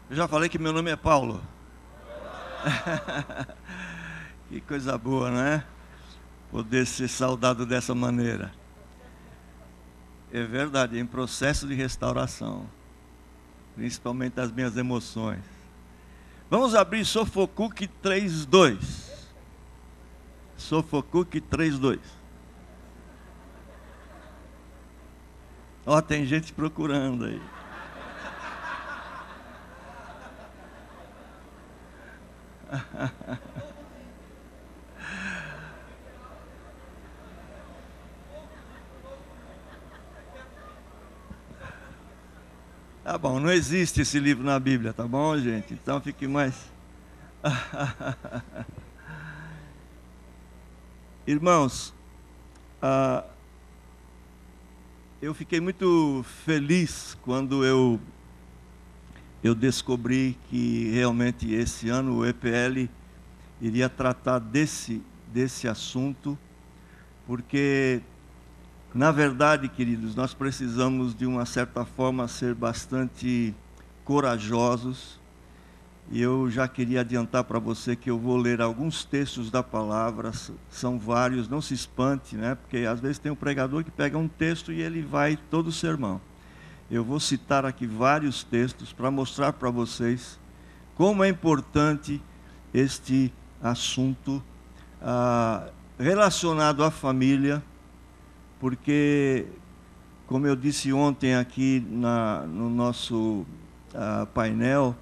Eu já falei que meu nome é Paulo. Que coisa boa, não é? Poder ser saudado dessa maneira. É verdade, em processo de restauração. Principalmente das minhas emoções. Vamos abrir Sofocuque 3:2. Sofocuque 3:2. Ó, tem gente procurando aí. Tá bom, não existe esse livro na Bíblia, tá bom, gente? Então fique mais. Irmãos, eu fiquei muito feliz quando eu descobri que realmente esse ano o EPL iria tratar desse assunto, porque, na verdade, queridos, nós precisamos, de uma certa forma, ser bastante corajosos. E eu já queria adiantar para você que eu vou ler alguns textos da palavra, são vários, não se espante, né? Porque às vezes tem um pregador que pega um texto e ele vai todo o sermão. Eu vou citar aqui vários textos para mostrar para vocês como é importante este assunto relacionado à família, porque, como eu disse ontem aqui no nosso painel,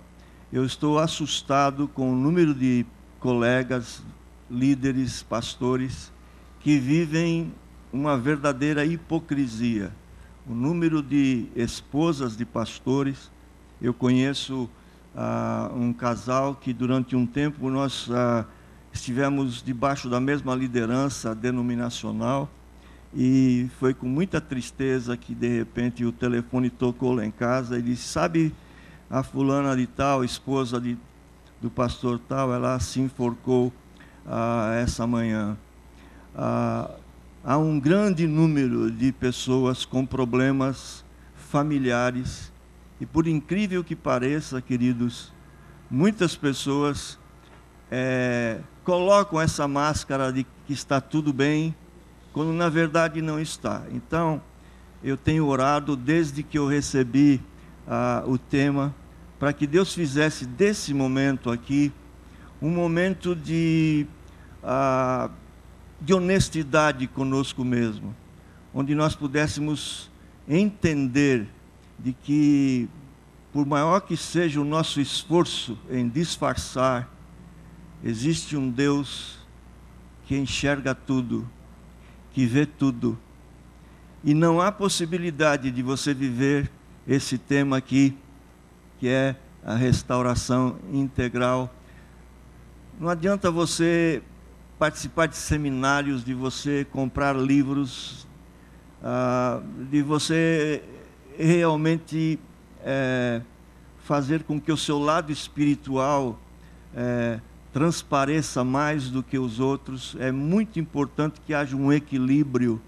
eu estou assustado com o número de colegas, líderes, pastores, que vivem uma verdadeira hipocrisia. O número de esposas de pastores, eu conheço um casal que durante um tempo nós estivemos debaixo da mesma liderança denominacional, e foi com muita tristeza que de repente o telefone tocou lá em casa e disse: sabe, a fulana de tal, esposa do pastor tal, ela se enforcou essa manhã. Há um grande número de pessoas com problemas familiares, e por incrível que pareça, queridos, muitas pessoas colocam essa máscara de que está tudo bem, quando na verdade não está. Então, eu tenho orado desde que eu recebi o tema, para que Deus fizesse desse momento aqui um momento de honestidade conosco mesmo, onde nós pudéssemos entender de que, por maior que seja o nosso esforço em disfarçar, existe um Deus que enxerga tudo, que vê tudo, e não há possibilidade de você viver esse tema aqui, que é a restauração integral. Não adianta você participar de seminários, de você comprar livros, de você realmente fazer com que o seu lado espiritual transpareça mais do que os outros. É muito importante que haja um equilíbrio,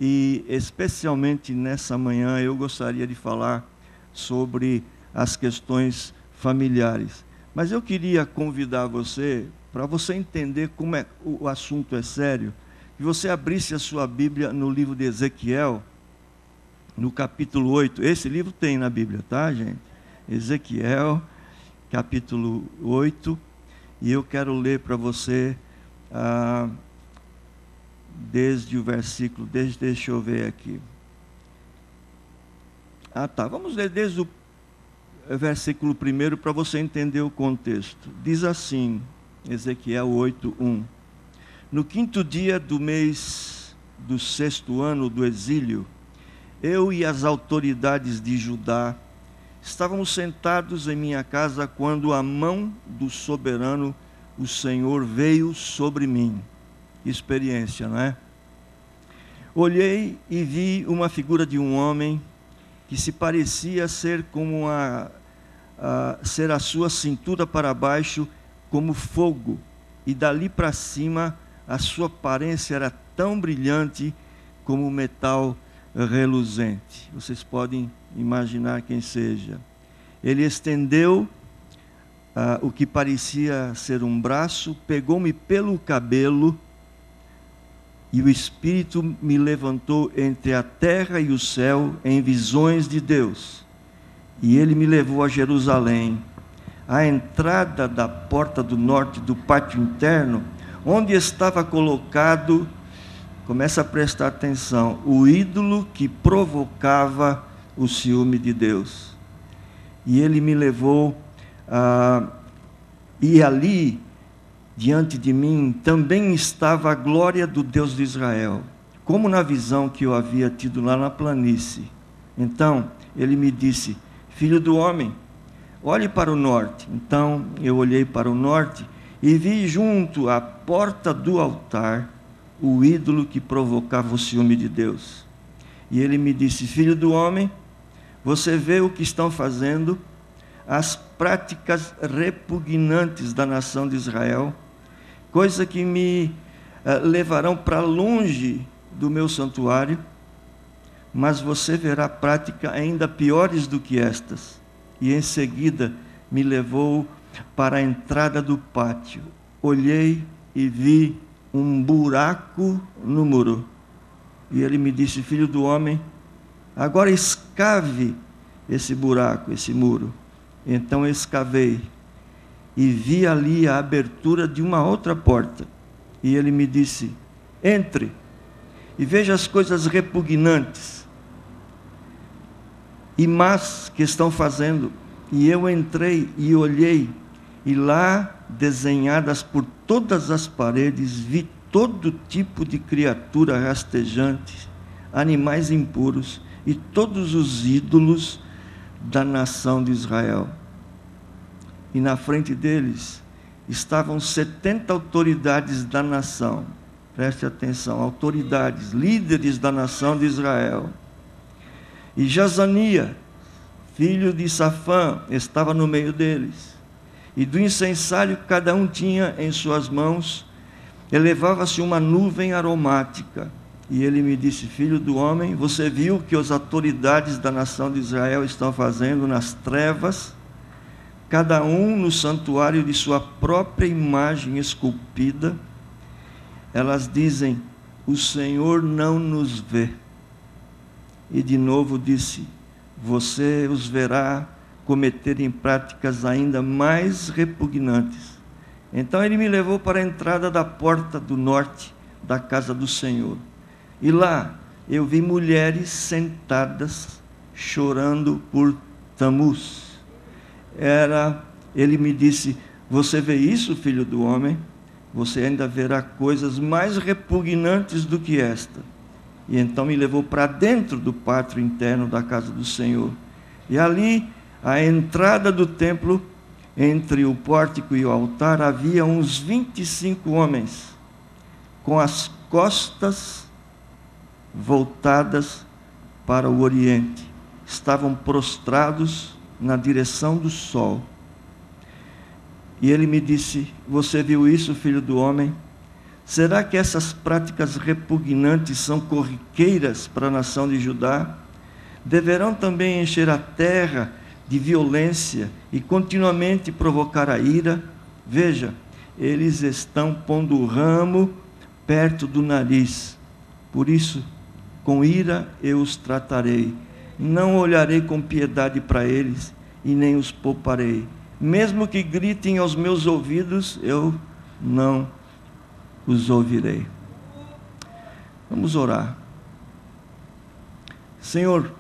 e especialmente nessa manhã eu gostaria de falar sobre as questões familiares. Mas eu queria convidar você, para você entender como o assunto é sério, que você abrisse a sua Bíblia no livro de Ezequiel, no capítulo 8. Esse livro tem na Bíblia, tá, gente? Ezequiel, capítulo 8. E eu quero ler para você desde o versículo, deixa eu ver aqui. Vamos ler desde o versículo 1 para você entender o contexto. Diz assim, Ezequiel 8:1: no 5º dia do mês do 6º ano do exílio, eu e as autoridades de Judá estávamos sentados em minha casa quando a mão do soberano, o Senhor, veio sobre mim. Que experiência, não é? Olhei e vi uma figura de um homem que se parecia ser como ser a sua cintura para baixo como fogo, e dali para cima a sua aparência era tão brilhante como metal reluzente. Vocês podem imaginar quem seja. Ele estendeu o que parecia ser um braço, pegou-me pelo cabelo, e o Espírito me levantou entre a terra e o céu em visões de Deus. E ele me levou a Jerusalém, à entrada da porta do norte do pátio interno, onde estava colocado, começa a prestar atenção, o ídolo que provocava o ciúme de Deus. E ele me levou, e ali, diante de mim, também estava a glória do Deus de Israel, como na visão que eu havia tido lá na planície. Então, ele me disse: filho do homem, olhe para o norte. Então, eu olhei para o norte e vi junto à porta do altar o ídolo que provocava o ciúme de Deus. E ele me disse: filho do homem, você vê o que estão fazendo, as práticas repugnantes da nação de Israel, coisa que me levarão para longe do meu santuário, mas você verá práticas ainda piores do que estas. E em seguida me levou para a entrada do pátio. Olhei e vi um buraco no muro. E ele me disse: filho do homem, agora escave esse buraco, esse muro. Então eu escavei e vi ali a abertura de uma outra porta. E ele me disse: entre e veja as coisas repugnantes e más que estão fazendo. E eu entrei e olhei, e lá, desenhadas por todas as paredes, vi todo tipo de criatura rastejante, animais impuros e todos os ídolos da nação de Israel. E na frente deles estavam 70 autoridades da nação. Preste atenção, autoridades, líderes da nação de Israel. E Jazania, filho de Safã, estava no meio deles. E do incensário que cada um tinha em suas mãos, elevava-se uma nuvem aromática. E ele me disse: filho do homem, você viu o que as autoridades da nação de Israel estão fazendo nas trevas? Cada um no santuário de sua própria imagem esculpida. Elas dizem: o Senhor não nos vê. E de novo disse: você os verá cometerem práticas ainda mais repugnantes. Então ele me levou para a entrada da porta do norte da casa do Senhor. E lá eu vi mulheres sentadas, chorando por Tamuz. Ele me disse: você vê isso, filho do homem? Você ainda verá coisas mais repugnantes do que esta. E então me levou para dentro do pátio interno da casa do Senhor. E ali, à entrada do templo, entre o pórtico e o altar, havia uns 25 homens, com as costas voltadas para o oriente. Estavam prostrados na direção do sol. E ele me disse: você viu isso, filho do homem? Será que essas práticas repugnantes são corriqueiras para a nação de Judá? Deverão também encher a terra de violência e continuamente provocar a ira? Veja, eles estão pondo o ramo perto do nariz. Por isso, com ira eu os tratarei. Não olharei com piedade para eles e nem os pouparei. Mesmo que gritem aos meus ouvidos, eu não os ouvirei. Vamos orar. Senhor,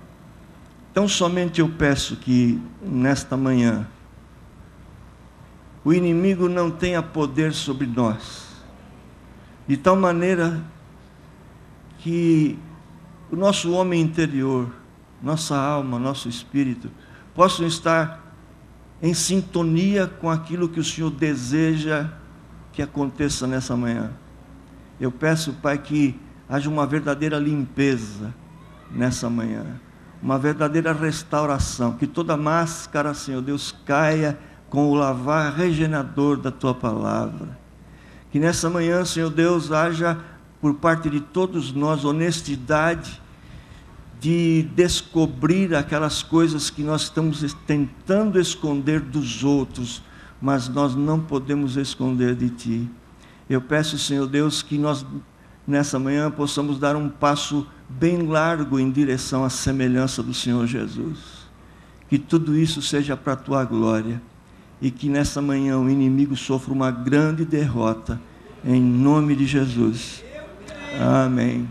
tão somente eu peço que nesta manhã o inimigo não tenha poder sobre nós, de tal maneira que o nosso homem interior, nossa alma, nosso espírito, possam estar em sintonia com aquilo que o Senhor deseja que aconteça nessa manhã. Eu peço, Pai, que haja uma verdadeira limpeza nessa manhã, uma verdadeira restauração, que toda máscara, Senhor Deus, caia com o lavar regenerador da Tua palavra. Que nessa manhã, Senhor Deus, haja por parte de todos nós honestidade de descobrir aquelas coisas que nós estamos tentando esconder dos outros, mas nós não podemos esconder de Ti. Eu peço, Senhor Deus, que nós, nessa manhã, possamos dar um passo bem largo em direção à semelhança do Senhor Jesus. Que tudo isso seja para a Tua glória, e que nessa manhã o inimigo sofra uma grande derrota, em nome de Jesus. Amém.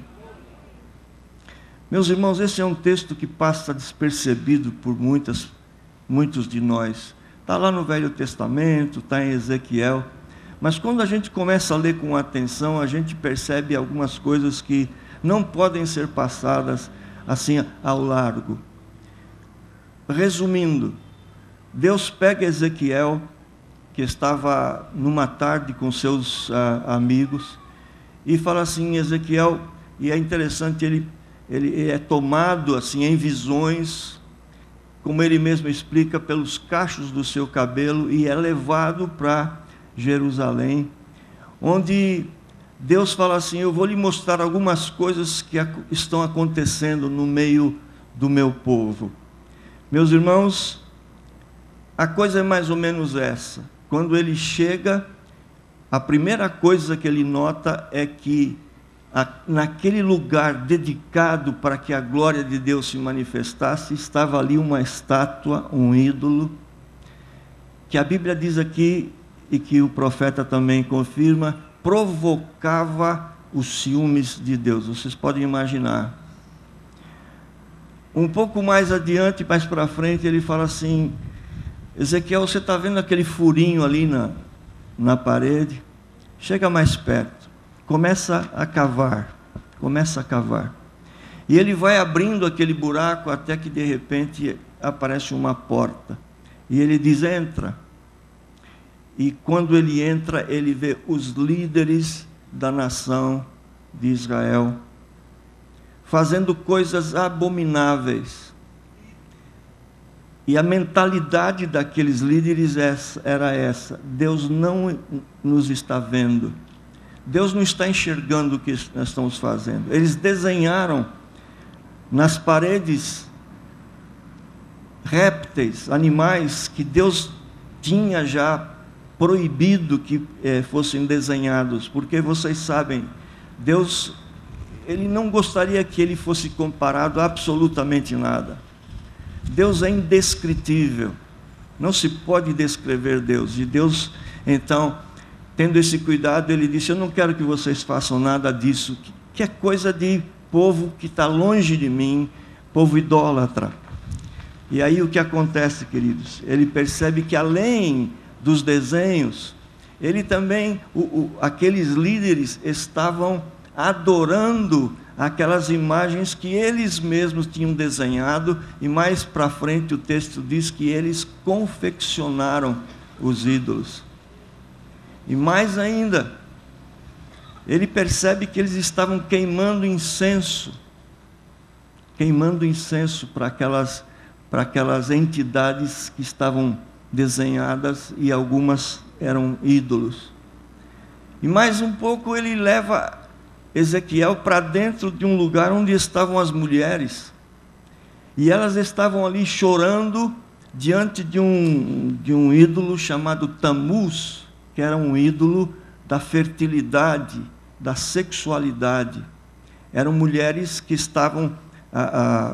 Meus irmãos, esse é um texto que passa despercebido por muitos de nós. Está lá no Velho Testamento, está em Ezequiel, mas quando a gente começa a ler com atenção, a gente percebe algumas coisas que não podem ser passadas assim ao largo. Resumindo, Deus pega Ezequiel, que estava numa tarde com seus amigos, e fala assim, Ezequiel, e é interessante, ele é tomado assim em visões, como ele mesmo explica, pelos cachos do seu cabelo, e é levado para Jerusalém, onde Deus fala assim, eu vou lhe mostrar algumas coisas que estão acontecendo no meio do meu povo. Meus irmãos, a coisa é mais ou menos essa. Quando ele chega, a primeira coisa que ele nota é que naquele lugar dedicado para que a glória de Deus se manifestasse, estava ali uma estátua, um ídolo, que a Bíblia diz aqui, e que o profeta também confirma, provocava os ciúmes de Deus. Vocês podem imaginar. Um pouco mais adiante, mais para frente, ele fala assim, Ezequiel, você está vendo aquele furinho ali na parede? Chega mais perto, começa a cavar. E ele vai abrindo aquele buraco até que de repente aparece uma porta. E ele diz, entra. E quando ele entra, ele vê os líderes da nação de Israel fazendo coisas abomináveis. E a mentalidade daqueles líderes era essa: Deus não nos está vendo, Deus não está enxergando o que nós estamos fazendo. Eles desenharam nas paredes répteis, animais que Deus tinha já proibido que fossem desenhados, porque vocês sabem, Deus, Ele não gostaria que ele fosse comparado a absolutamente nada. Deus é indescritível, não se pode descrever Deus. E Deus, então, tendo esse cuidado, Ele disse: eu não quero que vocês façam nada disso, que é coisa de povo que está longe de mim, povo idólatra. E aí o que acontece, queridos? Ele percebe que além dos desenhos, ele também, aqueles líderes estavam adorando aquelas imagens que eles mesmos tinham desenhado, e mais para frente o texto diz que eles confeccionaram os ídolos. E mais ainda, ele percebe que eles estavam queimando incenso para aquelas entidades que estavam desenhadas, e algumas eram ídolos. E mais um pouco ele leva Ezequiel para dentro de um lugar onde estavam as mulheres, e elas estavam ali chorando diante de um ídolo chamado Tamuz, que era um ídolo da fertilidade, da sexualidade. Eram mulheres que estavam,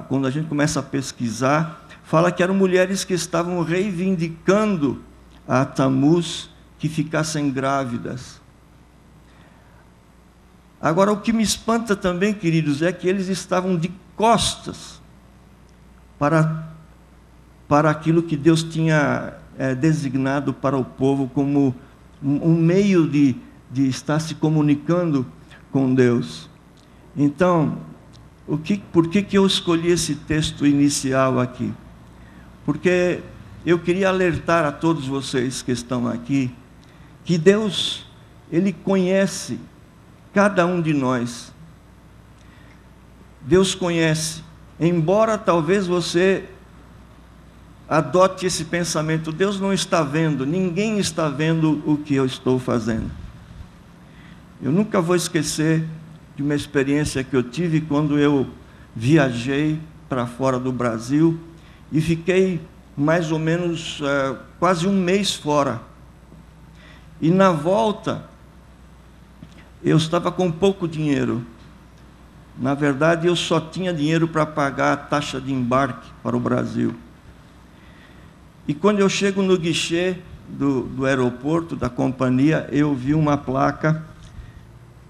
quando a gente começa a pesquisar, fala que eram mulheres que estavam reivindicando a Tamuz que ficassem grávidas. Agora, o que me espanta também, queridos, é que eles estavam de costas para aquilo que Deus tinha designado para o povo como um meio de estar se comunicando com Deus. Então, por que eu escolhi esse texto inicial aqui? Porque eu queria alertar a todos vocês que estão aqui, que Deus, Ele conhece cada um de nós. Deus conhece, embora talvez você adote esse pensamento: Deus não está vendo, ninguém está vendo o que eu estou fazendo. Eu nunca vou esquecer de uma experiência que eu tive quando eu viajei para fora do Brasil e fiquei mais ou menos quase um mês fora. E na volta, eu estava com pouco dinheiro. Na verdade, eu só tinha dinheiro para pagar a taxa de embarque para o Brasil. E quando eu chego no guichê do aeroporto, da companhia, eu vi uma placa,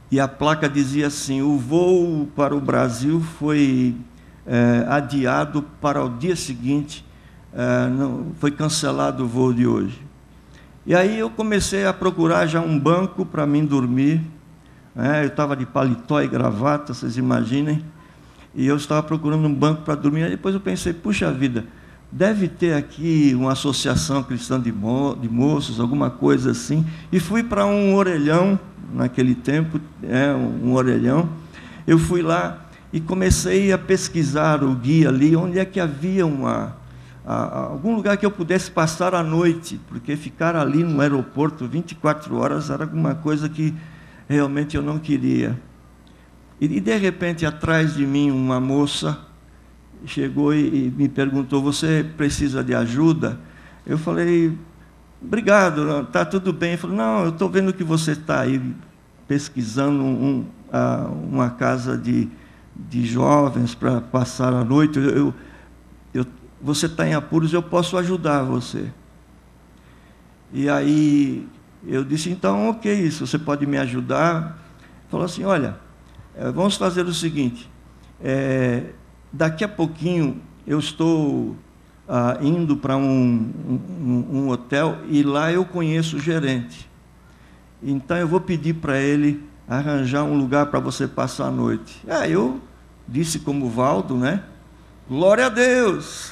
e a placa dizia assim: o voo para o Brasil foi adiado para o dia seguinte, foi cancelado o voo de hoje. E aí eu comecei a procurar já um banco para mim dormir. Eu estava de paletó e gravata, vocês imaginem, e eu estava procurando um banco para dormir. Aí depois eu pensei, puxa vida, deve ter aqui uma associação cristã de moços, alguma coisa assim. E fui para um orelhão, naquele tempo, um orelhão. Eu fui lá e comecei a pesquisar o guia ali, onde é que havia algum lugar que eu pudesse passar a noite, porque ficar ali no aeroporto 24 horas era alguma coisa que realmente eu não queria. E de repente, atrás de mim, uma moça chegou e me perguntou: você precisa de ajuda? Eu falei: obrigado, está tudo bem. Ele falou: não, eu estou vendo que você está aí pesquisando uma casa de jovens para passar a noite. Você está em apuros, eu posso ajudar você. E aí eu disse: então, ok, se você pode me ajudar. Ele falou assim: olha, vamos fazer o seguinte, daqui a pouquinho eu estou indo para um hotel e lá eu conheço o gerente. Então eu vou pedir para ele arranjar um lugar para você passar a noite. Eu disse como Valdo, né? Glória a Deus!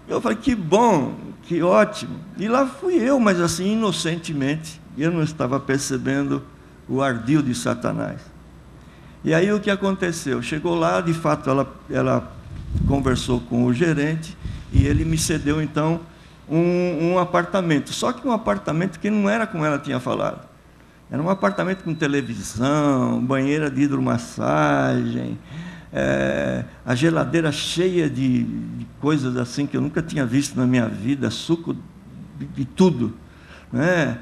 Eu falei: que bom, que ótimo. E lá fui eu, mas assim, inocentemente. Eu não estava percebendo o ardil de Satanás. E aí o que aconteceu? Chegou lá, de fato, ela conversou com o gerente e ele me cedeu, então, um apartamento. Só que um apartamento que não era como ela tinha falado. Era um apartamento com televisão, banheira de hidromassagem, a geladeira cheia de coisas assim que eu nunca tinha visto na minha vida, suco de tudo, né?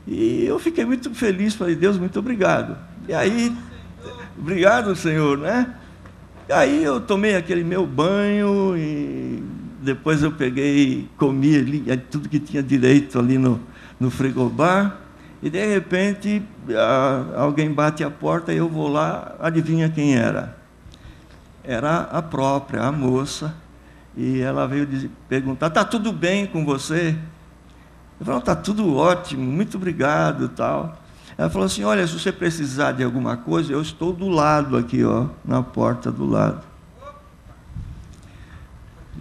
E eu fiquei muito feliz, falei: Deus, muito obrigado. E aí, obrigado, Senhor, né? E aí eu tomei aquele meu banho e depois eu peguei, comi ali, tudo que tinha direito ali no frigobar. E de repente alguém bate a porta e eu vou lá, adivinha quem era? Era a própria, a moça, e ela veio perguntar: está tudo bem com você? Eu falei: está tudo ótimo, muito obrigado, tal. Ela falou assim: olha, se você precisar de alguma coisa, eu estou do lado aqui, na porta do lado.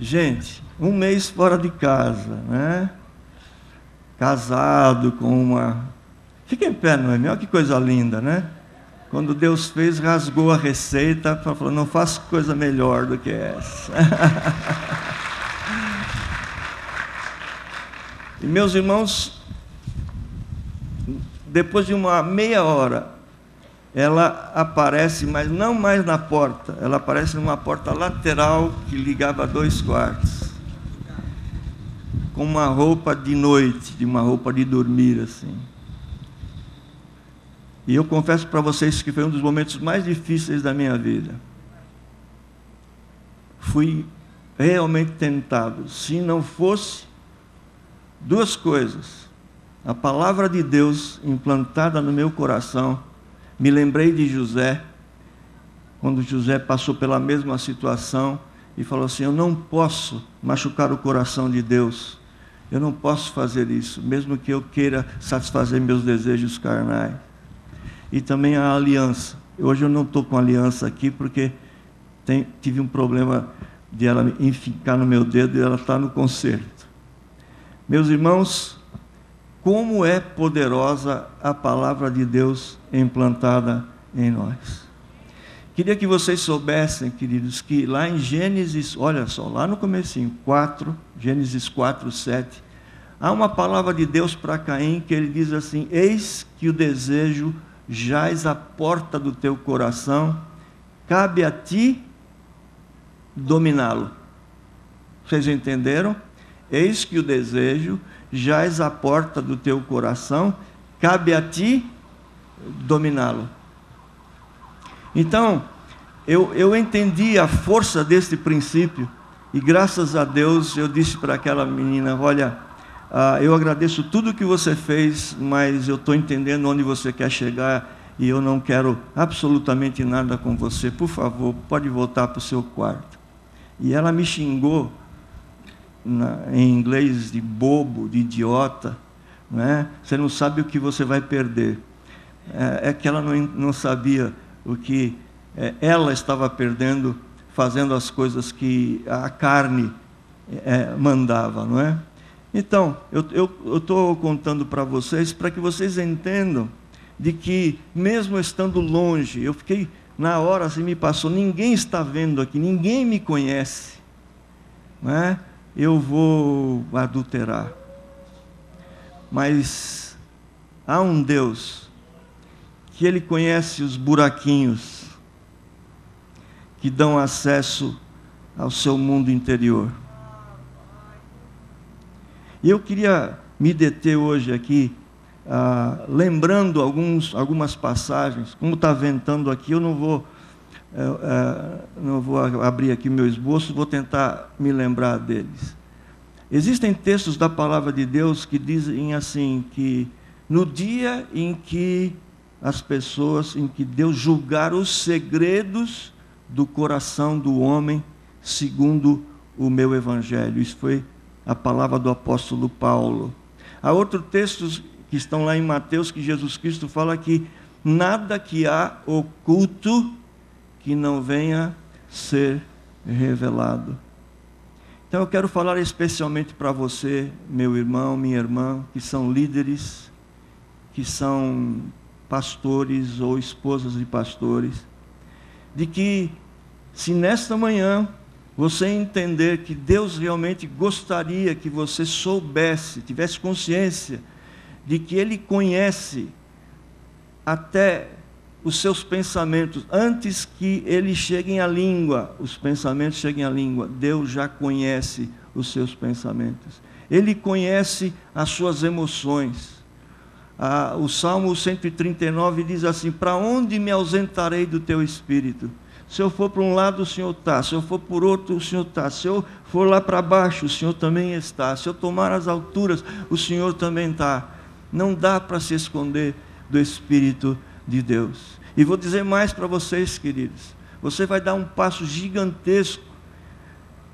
Gente, um mês fora de casa, né? Casado com uma... Fica em pé, não é? Olha que coisa linda, né? Quando Deus fez, rasgou a receita, falou: não faço coisa melhor do que essa. E meus irmãos, depois de uma meia hora, ela aparece, mas não mais na porta, ela aparece numa porta lateral que ligava a 2 quartos, com uma roupa de noite, de uma roupa de dormir assim. E eu confesso para vocês que foi um dos momentos mais difíceis da minha vida. Fui realmente tentado. Se não fosse 2 coisas: a palavra de Deus implantada no meu coração. Me lembrei de José, quando José passou pela mesma situação e falou assim: eu não posso machucar o coração de Deus. Eu não posso fazer isso, mesmo que eu queira satisfazer meus desejos carnais. E também a aliança. Hoje eu não estou com aliança aqui porque tive um problema de ela ficar no meu dedo e ela está no conserto. Meus irmãos, como é poderosa a palavra de Deus implantada em nós. Queria que vocês soubessem, queridos, que lá em Gênesis, olha só, lá no comecinho, Gênesis 4, 7, há uma palavra de Deus para Caim que ele diz assim: eis que o desejo jaz à porta do teu coração, cabe a ti dominá-lo. Vocês entenderam? Eis que o desejo jaz à porta do teu coração, cabe a ti dominá-lo. Então, eu entendi a força desse princípio, e graças a Deus eu disse para aquela menina: olha, eu agradeço tudo que você fez, mas eu estou entendendo onde você quer chegar, e eu não quero absolutamente nada com você. Por favor, pode voltar para o seu quarto. E ela me xingou em inglês de bobo, de idiota, né? Você não sabe o que você vai perder. É que ela não sabia o que ela estava perdendo, fazendo as coisas que a carne mandava, não é? Então, eu estou contando para vocês, para que vocês entendam de que, mesmo estando longe, eu fiquei, na hora assim me passou, ninguém está vendo aqui, ninguém me conhece, não é? Eu vou adulterar. Mas há um Deus que Ele conhece os buraquinhos que dão acesso ao seu mundo interior. E eu queria me deter hoje aqui, lembrando algumas passagens. Como está ventando aqui, eu não vou abrir aqui meu esboço, vou tentar me lembrar deles. Existem textos da palavra de Deus que dizem assim, que no dia em que Deus julgar os segredos do coração do homem, segundo o meu evangelho. Isso foi a palavra do apóstolo Paulo. Há outros textos que estão lá em Mateus, que Jesus Cristo fala que nada que há oculto que não venha ser revelado. Então eu quero falar especialmente para você, meu irmão, minha irmã, que são líderes, que são pastores ou esposas de pastores, de que, se nesta manhã você entender que Deus realmente gostaria que você soubesse, tivesse consciência de que Ele conhece até os seus pensamentos, antes que eles cheguem à língua, os pensamentos cheguem à língua, Deus já conhece os seus pensamentos. Ele conhece as suas emoções. O Salmo 139 diz assim: para onde me ausentarei do teu Espírito? Se eu for para um lado, o Senhor está. Se eu for por outro, o Senhor está. Se eu for lá para baixo, o Senhor também está. Se eu tomar as alturas, o Senhor também está. Não dá para se esconder do Espírito de Deus. E vou dizer mais para vocês, queridos. Você vai dar um passo gigantesco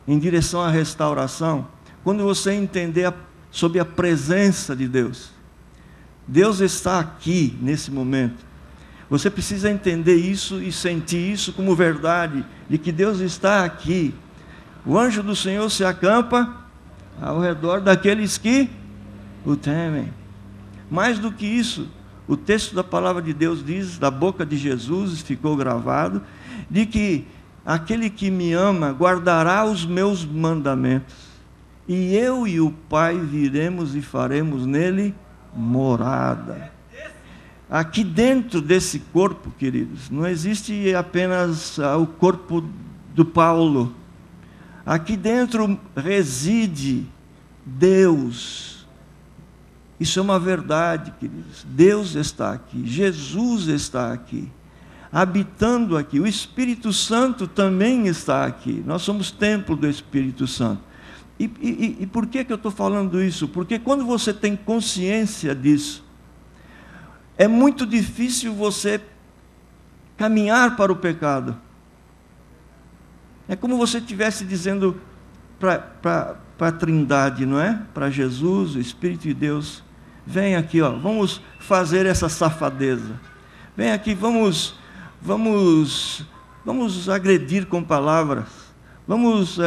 em direção à restauração quando você entender sobre a presença de Deus. Deus está aqui nesse momento. Você precisa entender isso e sentir isso como verdade, de que Deus está aqui. O anjo do Senhor se acampa ao redor daqueles que o temem. Mais do que isso, o texto da palavra de Deus diz, da boca de Jesus, ficou gravado, de que aquele que me ama guardará os meus mandamentos, e eu e o Pai viremos e faremos nele morada. Aqui dentro desse corpo, queridos, não existe apenas o corpo do Paulo. Aqui dentro reside Deus. Isso é uma verdade, queridos. Deus está aqui, Jesus está aqui, habitando aqui. O Espírito Santo também está aqui. Nós somos templo do Espírito Santo. E por que eu estou falando isso? Porque quando você tem consciência disso, é muito difícil você caminhar para o pecado. É como você estivesse dizendo para a Trindade, não é? Para Jesus, o Espírito de Deus: vem aqui, ó, vamos fazer essa safadeza. Vem aqui, vamos agredir com palavras. Vamos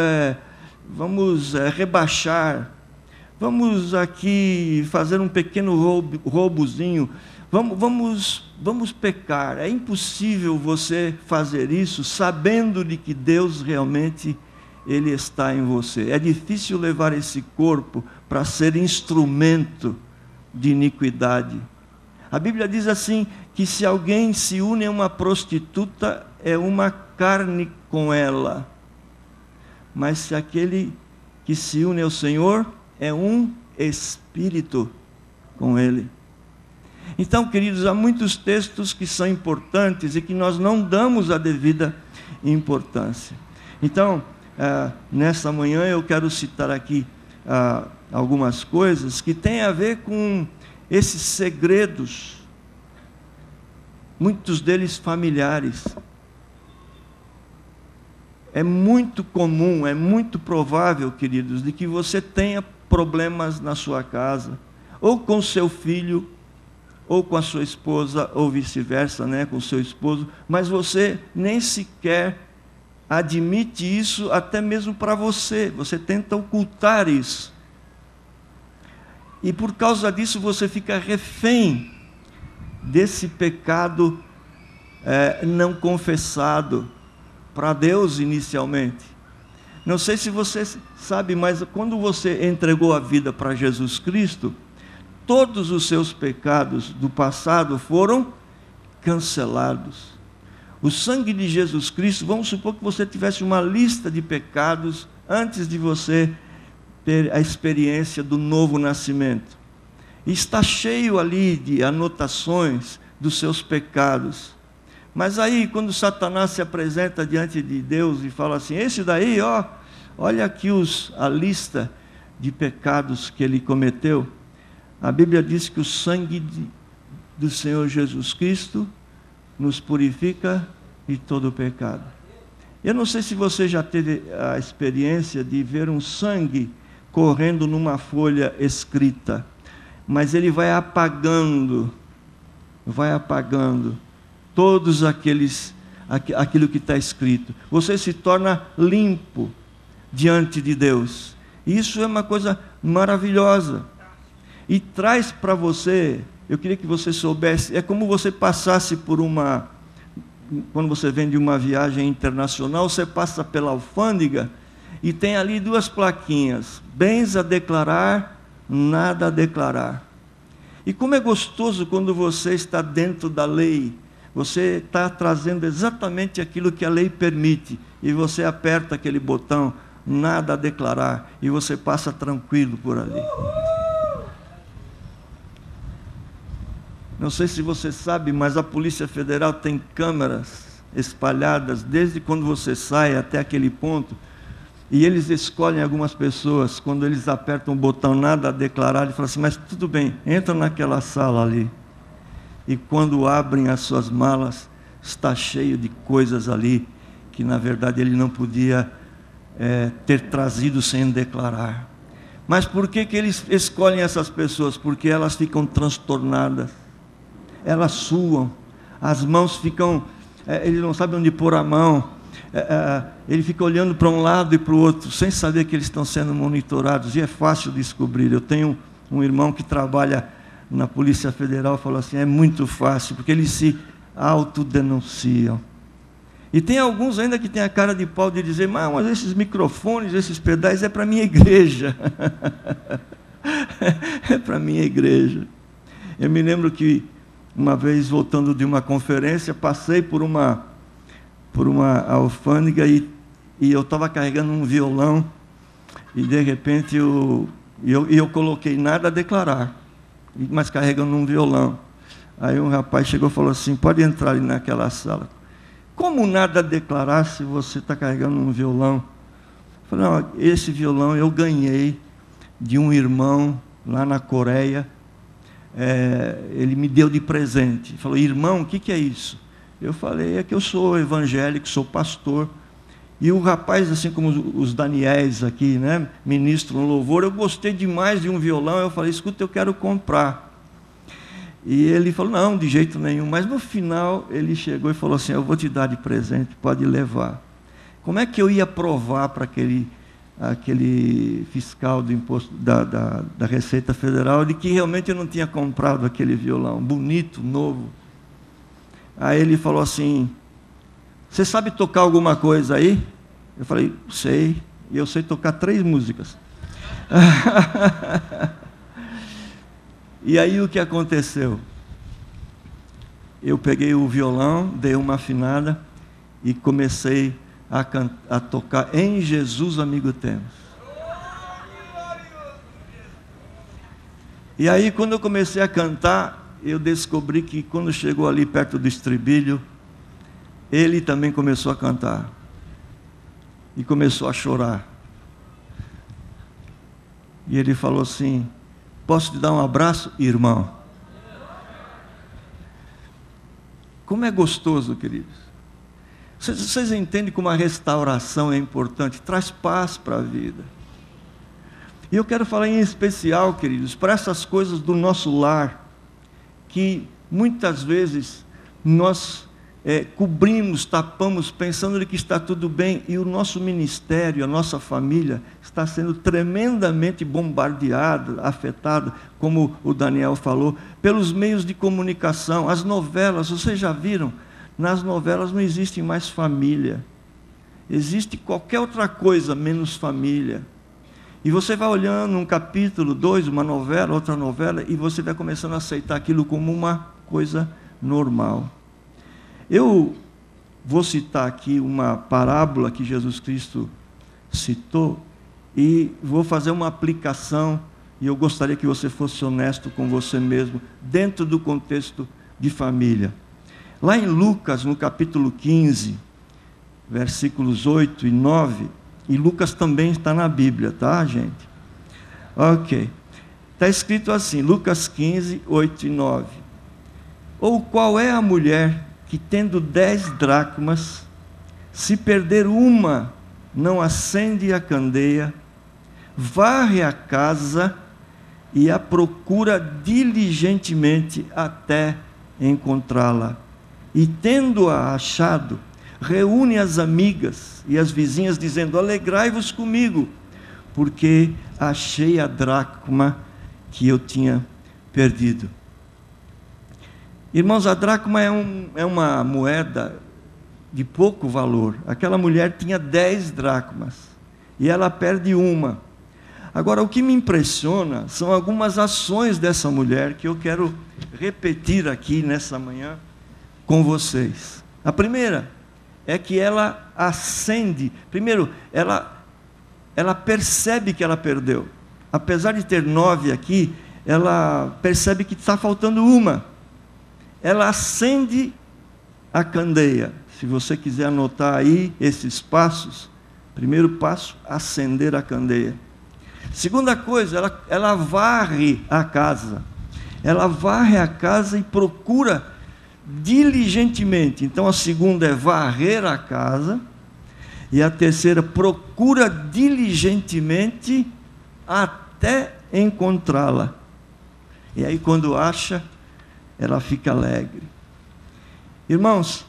rebaixar. Vamos aqui fazer um pequeno roubozinho. Vamos pecar. É impossível você fazer isso sabendo de que Deus realmente Ele está em você. É difícil levar esse corpo para ser instrumento de iniquidade. A Bíblia diz assim, que se alguém se une a uma prostituta, é uma carne com ela. Mas se aquele que se une ao Senhor, é um espírito com Ele. Então, queridos, há muitos textos que são importantes e que nós não damos a devida importância. Então, nessa manhã eu quero citar aqui algumas coisas que têm a ver com esses segredos, muitos deles familiares. É muito comum, é muito provável, queridos, de que você tenha problemas na sua casa, ou com seu filho, ou com a sua esposa, ou vice-versa, né, com o seu esposo, mas você nem sequer admite isso, até mesmo para você. Você tenta ocultar isso. E por causa disso você fica refém desse pecado não confessado para Deus inicialmente. Não sei se você sabe, mas quando você entregou a vida para Jesus Cristo, todos os seus pecados do passado foram cancelados. O sangue de Jesus Cristo, vamos supor que você tivesse uma lista de pecados antes de você ter a experiência do novo nascimento. E está cheio ali de anotações dos seus pecados. Mas aí, quando Satanás se apresenta diante de Deus e fala assim, esse daí, olha aqui a lista de pecados que ele cometeu. A Bíblia diz que o sangue do Senhor Jesus Cristo nos purifica de todo o pecado. Eu não sei se você já teve a experiência de ver um sangue correndo numa folha escrita, mas ele vai apagando todos aquilo que está escrito. Você se torna limpo diante de Deus. Isso é uma coisa maravilhosa. E traz para você, eu queria que você soubesse, é como você passasse por quando você vem de uma viagem internacional, você passa pela alfândega e tem ali 2 plaquinhas, bens a declarar, nada a declarar. E como é gostoso quando você está dentro da lei, você está trazendo exatamente aquilo que a lei permite, e você aperta aquele botão, nada a declarar, e você passa tranquilo por ali. Não sei se você sabe, mas a Polícia Federal tem câmeras espalhadas desde quando você sai até aquele ponto, e eles escolhem algumas pessoas, quando eles apertam o botão nada a declarar, eles falam assim, mas tudo bem, entra naquela sala ali. E quando abrem as suas malas, está cheio de coisas ali, que na verdade ele não podia ter trazido sem declarar. Mas por que eles escolhem essas pessoas? Porque elas ficam transtornadas. Elas suam, as mãos ficam, ele não sabe onde pôr a mão, ele fica olhando para um lado e para o outro, sem saber que eles estão sendo monitorados, e é fácil descobrir. Eu tenho um irmão que trabalha na Polícia Federal, falou assim, é muito fácil, porque eles se autodenunciam. E tem alguns ainda que têm a cara de pau de dizer, mas esses microfones, esses pedais é para a minha igreja. É para a minha igreja. Eu me lembro que uma vez, voltando de uma conferência, passei por uma alfândega e eu estava carregando um violão e de repente eu coloquei nada a declarar, mas carregando um violão. Aí um rapaz chegou e falou assim, pode entrar ali naquela sala. Como nada a declarar se você está carregando um violão? Eu falei, não, esse violão eu ganhei de um irmão lá na Coreia. Ele me deu de presente. Ele falou, irmão, o que é isso? Eu falei, é que eu sou evangélico, sou pastor. E o rapaz, assim como os Daniéis aqui, né, ministram louvor, eu gostei demais de um violão. Eu falei, escuta, eu quero comprar. E ele falou, não, de jeito nenhum. Mas no final ele chegou e falou assim, eu vou te dar de presente, pode levar. Como é que eu ia provar para aquele fiscal do imposto da Receita Federal de que realmente eu não tinha comprado aquele violão bonito, novo? Aí ele falou assim, você sabe tocar alguma coisa aí? Eu falei, sei, e eu sei tocar 3 músicas. E aí o que aconteceu? eu peguei o violão, dei uma afinada e comecei a tocar Em Jesus Amigo Temos. E aí, quando eu comecei a cantar, eu descobri que quando chegou ali perto do estribilho, ele também começou a cantar. E começou a chorar. E ele falou assim: posso te dar um abraço, irmão? Como é gostoso, queridos. Vocês entendem como a restauração é importante? Traz paz para a vida. E eu quero falar em especial, queridos, para essas coisas do nosso lar, que muitas vezes nós cobrimos, tapamos, pensando que está tudo bem, e o nosso ministério, a nossa família, está sendo tremendamente bombardeada, afetada, como o Daniel falou, pelos meios de comunicação, as novelas. Vocês já viram? Nas novelas não existe mais família, existe qualquer outra coisa menos família. E você vai olhando um capítulo, 2, uma novela, outra novela, e você vai começando a aceitar aquilo como uma coisa normal. Eu vou citar aqui uma parábola que Jesus Cristo citou, e vou fazer uma aplicação, e eu gostaria que você fosse honesto com você mesmo, dentro do contexto de família. Lá em Lucas, no capítulo 15, versículos 8 e 9, e Lucas também está na Bíblia, tá, gente? Ok. Está escrito assim, Lucas 15, 8 e 9. Ou qual é a mulher que, tendo 10 dracmas, se perder uma, não acende a candeia, varre a casa e a procura diligentemente até encontrá-la. E tendo-a achado, reúne as amigas e as vizinhas, dizendo: alegrai-vos comigo, porque achei a dracma que eu tinha perdido. Irmãos, a dracma é uma moeda de pouco valor. Aquela mulher tinha 10 dracmas e ela perde uma. Agora, o que me impressiona são algumas ações dessa mulher que eu quero repetir aqui nessa manhã com vocês. A primeira é que ela acende. Primeiro, ela percebe que ela perdeu. Apesar de ter 9 aqui, ela percebe que está faltando uma. Ela acende a candeia. Se você quiser anotar aí esses passos, primeiro passo, acender a candeia. Segunda coisa, ela varre a casa. Ela varre a casa e procura diligentemente. Então a segunda é varrer a casa, e a terceira, procura diligentemente até encontrá-la. E aí, quando acha, ela fica alegre. Irmãos,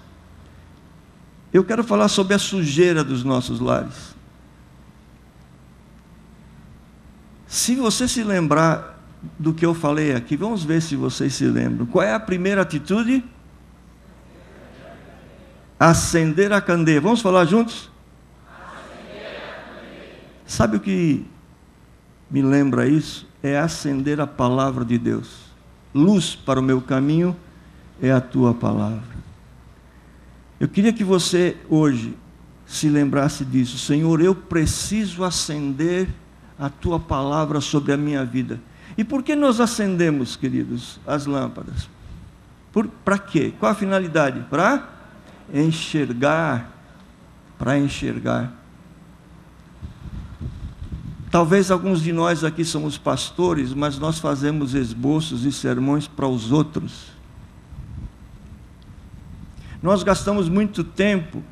eu quero falar sobre a sujeira dos nossos lares. Se você se lembrar do que eu falei aqui, vamos ver se vocês se lembram. Qual é a primeira atitude? Acender a candeia. Vamos falar juntos? Sabe o que me lembra isso? É acender a palavra de Deus. Luz para o meu caminho é a tua palavra. Eu queria que você hoje se lembrasse disso. Senhor, eu preciso acender a tua palavra sobre a minha vida. E por que nós acendemos, queridos, as lâmpadas? Para quê? Qual a finalidade? Para enxergar. Para enxergar. Talvez alguns de nós aqui somos pastores, mas nós fazemos esboços e sermões para os outros. Nós gastamos muito tempo,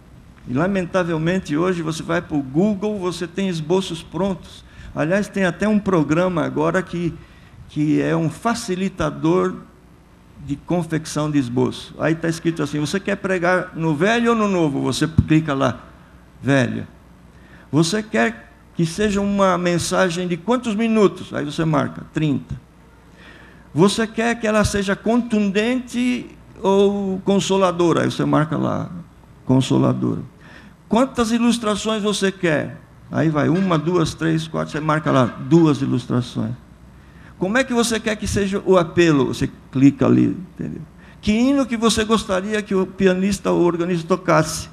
e lamentavelmente hoje você vai para o Google, você tem esboços prontos. Aliás, tem até um programa agora que é um facilitador de confecção de esboço. Aí está escrito assim: você quer pregar no velho ou no novo? Você clica lá, velho. Você quer que seja uma mensagem de quantos minutos? Aí você marca, 30. Você quer que ela seja contundente ou consoladora? Aí você marca lá, consoladora. Quantas ilustrações você quer? Aí vai, 1, 2, 3, 4, você marca lá, 2 ilustrações. Como é que você quer que seja o apelo? Você clica ali, entendeu? Que hino que você gostaria que o pianista ou o organista tocasse?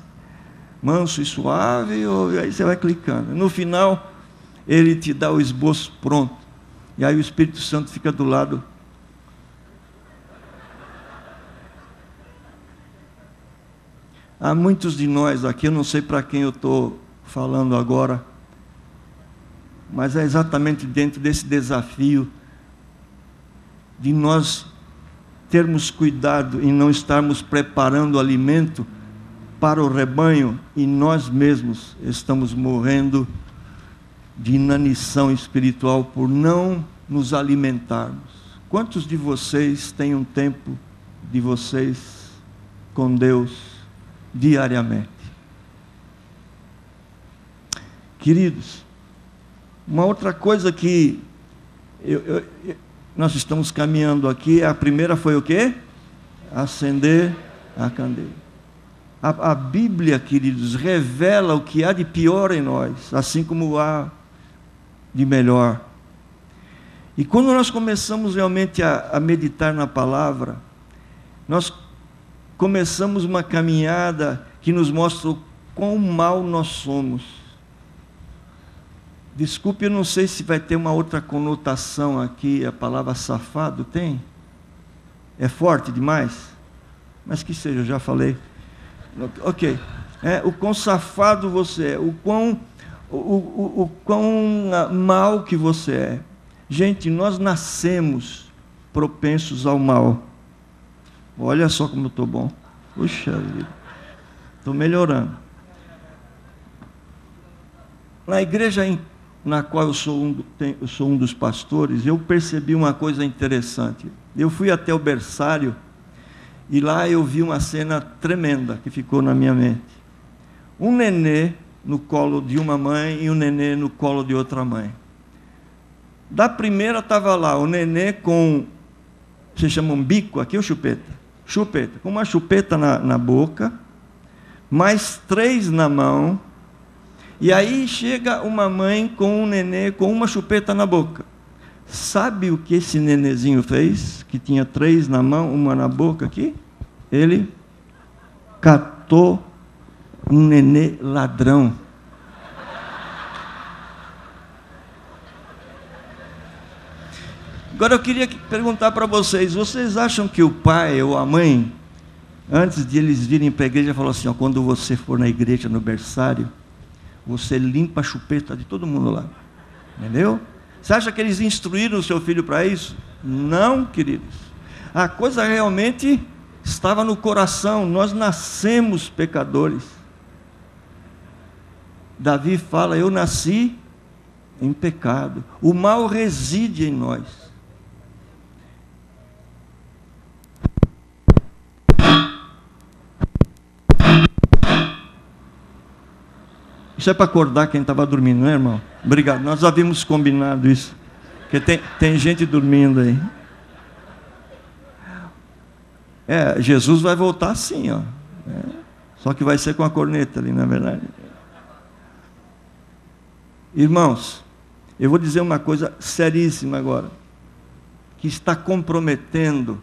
Manso e suave, ou aí você vai clicando. No final, ele te dá o esboço pronto. E aí o Espírito Santo fica do lado. Há muitos de nós aqui, eu não sei para quem eu estou falando agora, mas é exatamente dentro desse desafio de nós termos cuidado em não estarmos preparando alimento para o rebanho e nós mesmos estamos morrendo de inanição espiritual por não nos alimentarmos. Quantos de vocês têm um tempo de vocês com Deus diariamente? Queridos, uma outra coisa que nós estamos caminhando aqui, a primeira foi o quê? Acender a candeia. A Bíblia, queridos, revela o que há de pior em nós, assim como há de melhor. E quando nós começamos realmente a meditar na palavra, nós começamos uma caminhada que nos mostra o quão mal nós somos. Desculpe, eu não sei se vai ter uma outra conotação aqui, a palavra safado tem? É forte demais? Mas que seja, eu já falei. Ok. O quão safado você é, o quão mal que você é. Gente, nós nascemos propensos ao mal. Olha só como eu estou bom. Puxa vida. Estou melhorando. Na igreja na qual eu sou um dos pastores, eu percebi uma coisa interessante. Eu fui até o berçário e lá eu vi uma cena tremenda que ficou na minha mente. Um nenê no colo de uma mãe e um nenê no colo de outra mãe. Da primeira estava lá o nenê com, se chama um bico, aqui é o chupeta, com uma chupeta na boca, mais 3 na mão, e aí chega uma mãe com um nenê com uma chupeta na boca. Sabe o que esse nenezinho fez? Que tinha 3 na mão, uma na boca aqui? Ele catou um nenê ladrão. Agora eu queria perguntar para vocês, vocês acham que o pai ou a mãe, antes de eles virem para a igreja, falou assim, ó, quando você for na igreja, no berçário, você limpa a chupeta de todo mundo lá. Entendeu? Você acha que eles instruíram o seu filho para isso? Não, queridos. A coisa realmente estava no coração. Nós nascemos pecadores. Davi fala, eu nasci em pecado. O mal reside em nós. Isso é para acordar quem estava dormindo, não é, irmão? Obrigado, nós havíamos combinado isso. Porque tem gente dormindo aí. Jesus vai voltar assim, ó. Só que vai ser com a corneta ali, não é verdade? Irmãos, eu vou dizer uma coisa seríssima agora, que está comprometendo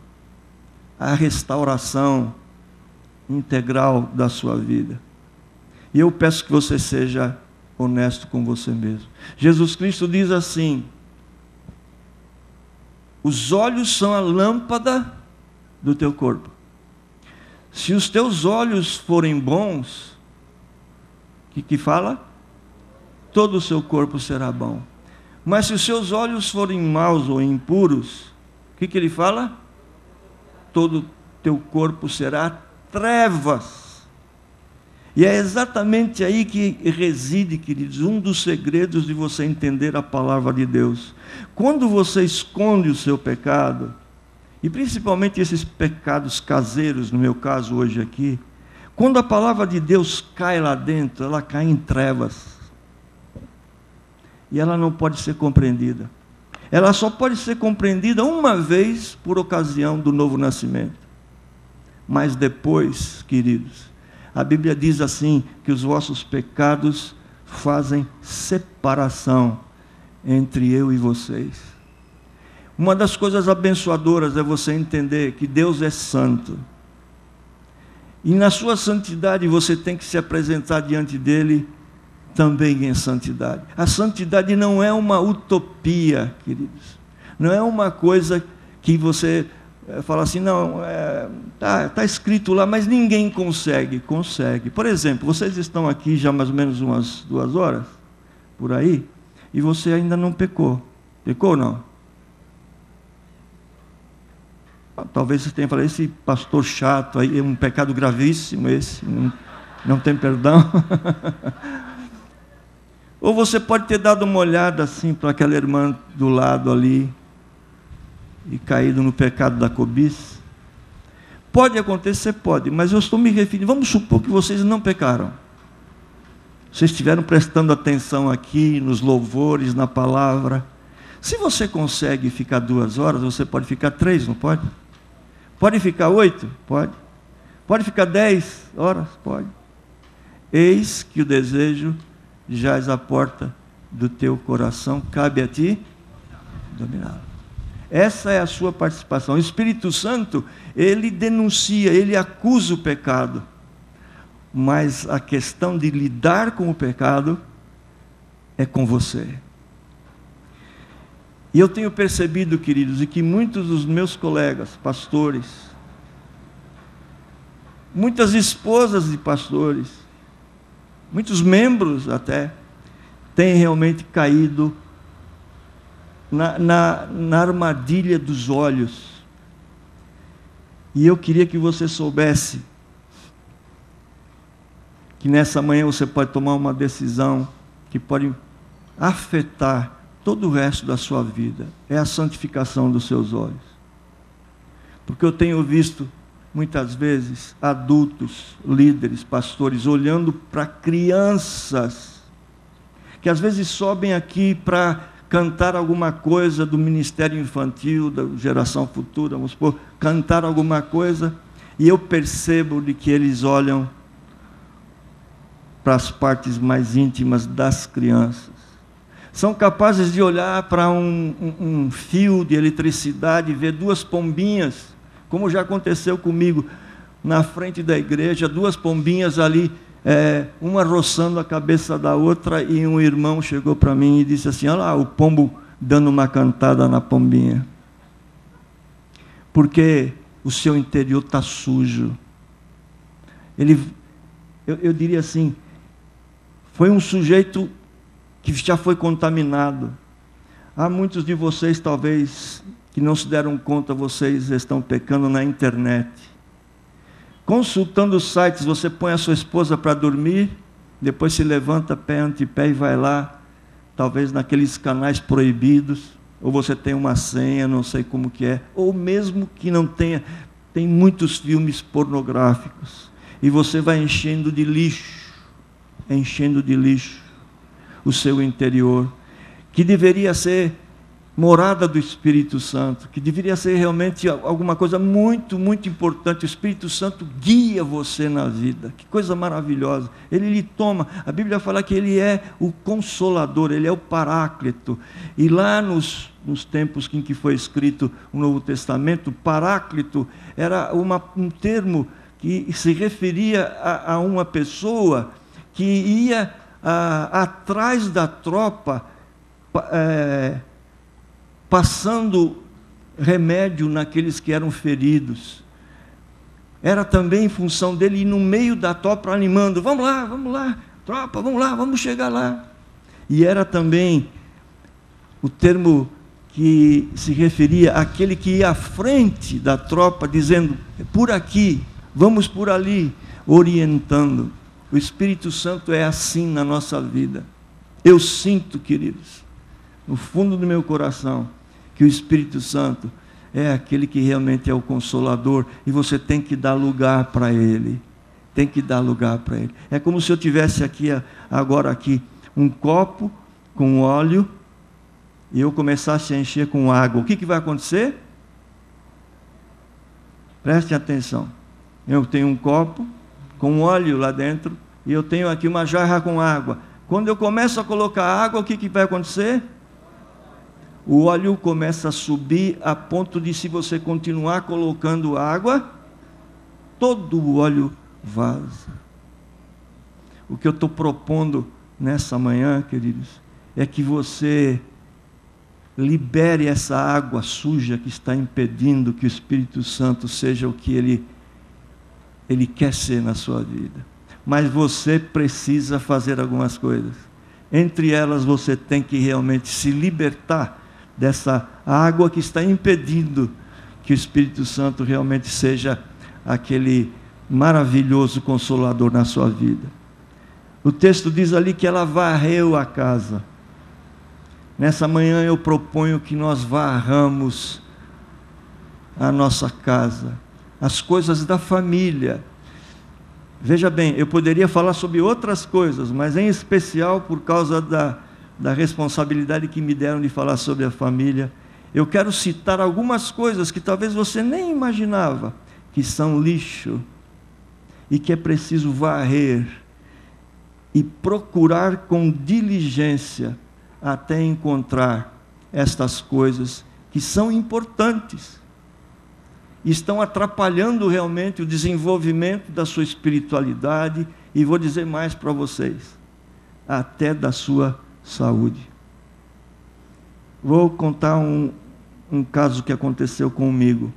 a restauração integral da sua vida. E eu peço que você seja honesto com você mesmo. Jesus Cristo diz assim, os olhos são a lâmpada do teu corpo. Se os teus olhos forem bons, o que fala? Todo o seu corpo será bom. Mas se os seus olhos forem maus ou impuros, o que ele fala? Todo o teu corpo será trevas. E é exatamente aí que reside, queridos, um dos segredos de você entender a palavra de Deus. Quando você esconde o seu pecado, e principalmente esses pecados caseiros, no meu caso hoje aqui, quando a palavra de Deus cai lá dentro, ela cai em trevas. E ela não pode ser compreendida. Ela só pode ser compreendida uma vez por ocasião do novo nascimento. Mas depois, queridos, a Bíblia diz assim, que os vossos pecados fazem separação entre eu e vocês. Uma das coisas abençoadoras é você entender que Deus é santo. E na sua santidade você tem que se apresentar diante dele também em santidade. A santidade não é uma utopia, queridos. Não é uma coisa que você fala assim, não, tá escrito lá, mas ninguém consegue. Consegue. Por exemplo, vocês estão aqui já mais ou menos umas 2 horas, por aí, e você ainda não pecou. Pecou ou não? Talvez você tenha falado, esse pastor chato aí, é um pecado gravíssimo esse, não tem perdão. Ou você pode ter dado uma olhada assim para aquela irmã do lado ali e caído no pecado da cobiça. Pode acontecer, pode, mas eu estou me referindo, vamos supor que vocês não pecaram. Vocês estiveram prestando atenção aqui nos louvores, na palavra. Se você consegue ficar 2 horas, você pode ficar 3, não pode? Pode ficar 8? Pode. Pode ficar 10 horas? Pode. Eis que o desejo jaz à porta do teu coração, cabe a ti dominá-lo. Essa é a sua participação. O Espírito Santo, ele denuncia, ele acusa o pecado. Mas a questão de lidar com o pecado é com você. E eu tenho percebido, queridos, e que muitos dos meus colegas, pastores, muitas esposas de pastores, muitos membros até, têm realmente caído na armadilha dos olhos. E eu queria que você soubesse que nessa manhã você pode tomar uma decisão que pode afetar todo o resto da sua vida. É a santificação dos seus olhos. Porque eu tenho visto muitas vezes adultos, líderes, pastores olhando para crianças que às vezes sobem aqui para cantar alguma coisa do ministério infantil, da geração futura, vamos supor, cantar alguma coisa, e eu percebo de que eles olham para as partes mais íntimas das crianças. São capazes de olhar para um fio de eletricidade e ver 2 pombinhas, como já aconteceu comigo, na frente da igreja, 2 pombinhas ali, uma roçando a cabeça da outra, e um irmão chegou para mim e disse assim, olha lá, o pombo dando uma cantada na pombinha. Porque o seu interior está sujo. Eu diria assim, foi um sujeito que já foi contaminado. Há muitos de vocês, talvez, que não se deram conta, vocês estão pecando na internet. Consultando os sites, você põe a sua esposa para dormir, depois se levanta pé ante pé e vai lá, talvez naqueles canais proibidos, ou você tem uma senha, não sei como que é, ou mesmo que não tenha, tem muitos filmes pornográficos, e você vai enchendo de lixo o seu interior, que deveria ser morada do Espírito Santo, que deveria ser realmente alguma coisa muito, muito importante. O Espírito Santo guia você na vida, que coisa maravilhosa. Ele lhe toma, a Bíblia fala que ele é o Consolador, ele é o Paráclito, e lá nos tempos em que foi escrito o Novo Testamento, Paráclito era um termo que se referia a uma pessoa que ia atrás da tropa, passando remédio naqueles que eram feridos. Era também em função dele ir no meio da tropa animando, vamos lá, tropa, vamos lá, vamos chegar lá. E era também o termo que se referia àquele que ia à frente da tropa, dizendo, por aqui, vamos por ali, orientando. O Espírito Santo é assim na nossa vida. Eu sinto, queridos, no fundo do meu coração, que o Espírito Santo é aquele que realmente é o Consolador, e você tem que dar lugar para Ele. Tem que dar lugar para Ele. É como se eu tivesse agora um copo com óleo, e eu começasse a encher com água. O que vai acontecer? Prestem atenção. Eu tenho um copo com óleo lá dentro, e eu tenho aqui uma jarra com água. Quando eu começo a colocar água, o que vai acontecer? o óleo começa a subir a ponto de, se você continuar colocando água, todo o óleo vaza. O que eu estou propondo nessa manhã, queridos, é que você libere essa água suja que está impedindo que o Espírito Santo seja o que ele quer ser na sua vida. Mas você precisa fazer algumas coisas. Entre elas, você tem que realmente se libertar dessa água que está impedindo que o Espírito Santo realmente seja aquele maravilhoso consolador na sua vida. O texto diz ali que ela varreu a casa. Nessa manhã eu proponho que nós varramos a nossa casa, as coisas da família. Veja bem, eu poderia falar sobre outras coisas, mas em especial por causa da responsabilidade que me deram de falar sobre a família, eu quero citar algumas coisas que talvez você nem imaginava, que são lixo, e que é preciso varrer, e procurar com diligência, até encontrar estas coisas que são importantes, estão atrapalhando realmente o desenvolvimento da sua espiritualidade, e vou dizer mais para vocês, até da sua saúde. Vou contar um caso que aconteceu comigo.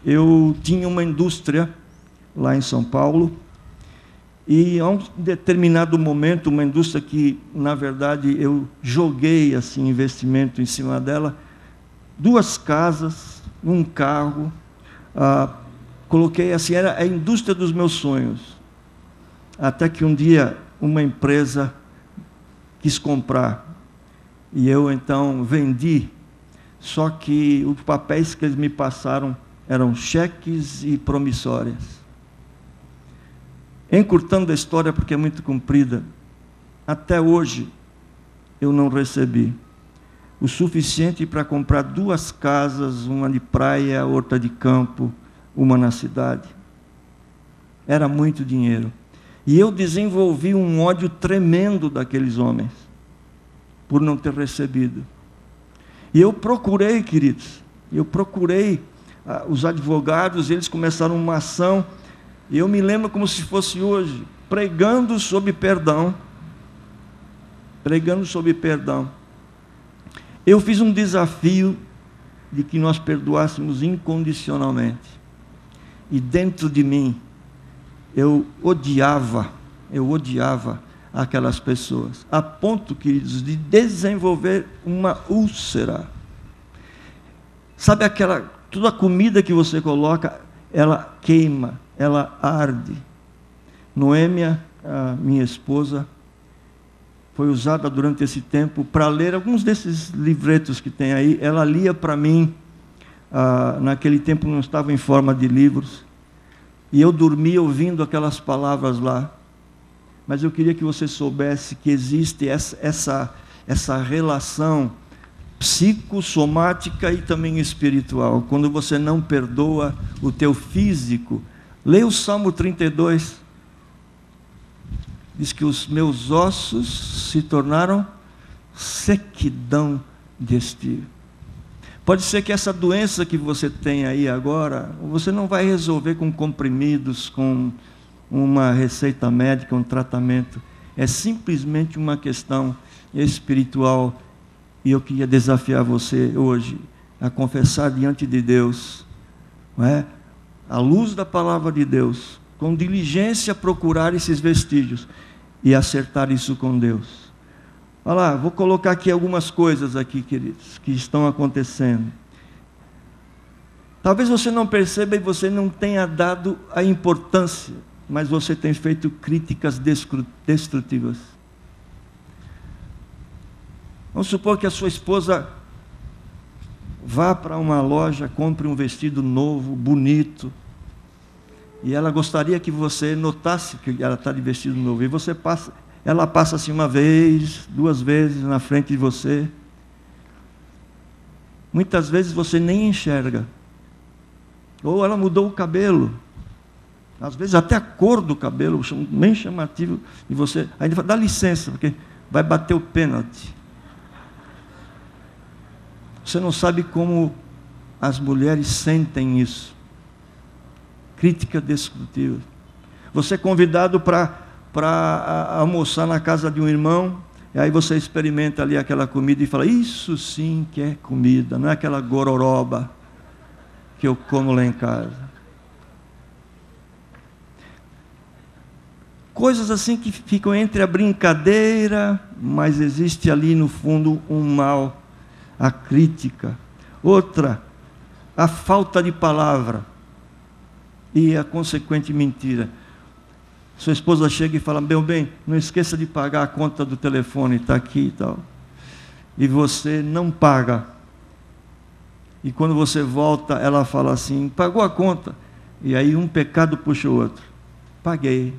Eu tinha uma indústria lá em São Paulo, e a um determinado momento, uma indústria que, na verdade, eu joguei assim, investimento em cima dela, 2 casas, um carro, coloquei assim, era a indústria dos meus sonhos. Até que um dia, uma empresa quis comprar, e eu então vendi, só que os papéis que eles me passaram eram cheques e promissórias. Encurtando a história, porque é muito comprida, até hoje eu não recebi o suficiente para comprar 2 casas, uma de praia, outra de campo, uma na cidade. Era muito dinheiro. E eu desenvolvi um ódio tremendo daqueles homens, por não ter recebido. E eu procurei, queridos, os advogados, eles começaram uma ação. E eu me lembro como se fosse hoje, pregando sobre perdão. Pregando sobre perdão. Eu fiz um desafio de que nós perdoássemos incondicionalmente. E dentro de mim, eu odiava aquelas pessoas. A ponto, queridos, de desenvolver uma úlcera. Sabe toda a comida que você coloca, ela queima, ela arde. Noêmia, a minha esposa, foi usada durante esse tempo para ler alguns desses livretos que tem aí. Ela lia para mim, naquele tempo não estava em forma de livros, e eu dormia ouvindo aquelas palavras lá. Mas eu queria que você soubesse que existe essa relação psicossomática e também espiritual. Quando você não perdoa o teu físico, leia o Salmo 32, diz que os meus ossos se tornaram sequidão de estio. Pode ser que essa doença que você tem aí agora, você não vai resolver com comprimidos, com uma receita médica, um tratamento. É simplesmente uma questão espiritual. E eu queria desafiar você hoje a confessar diante de Deus, não é? À luz da palavra de Deus, com diligência procurar esses vestígios e acertar isso com Deus. Olha lá, vou colocar aqui algumas coisas aqui, queridos, que estão acontecendo. Talvez você não perceba e você não tenha dado a importância, mas você tem feito críticas destrutivas. Vamos supor que a sua esposa vá para uma loja, compre um vestido novo, bonito, e ela gostaria que você notasse que ela está de vestido novo, e ela passa assim 1 vez, 2 vezes na frente de você. Muitas vezes você nem enxerga. Ou ela mudou o cabelo, às vezes até a cor do cabelo, bem chamativo, e você ainda fala, dá licença, porque vai bater o pênalti. Você não sabe como as mulheres sentem isso. Crítica destrutiva. Você é convidado para almoçar na casa de um irmão, e aí você experimenta ali aquela comida e fala, isso sim que é comida, não é aquela gororoba que eu como lá em casa. Coisas assim que ficam entre a brincadeira, mas existe ali no fundo um mal, a crítica. Outra, a falta de palavra e a consequente mentira. Sua esposa chega e fala, meu bem, não esqueça de pagar a conta do telefone, está aqui e tal. E você não paga. E quando você volta, ela fala assim, pagou a conta. E aí um pecado puxa o outro. Paguei.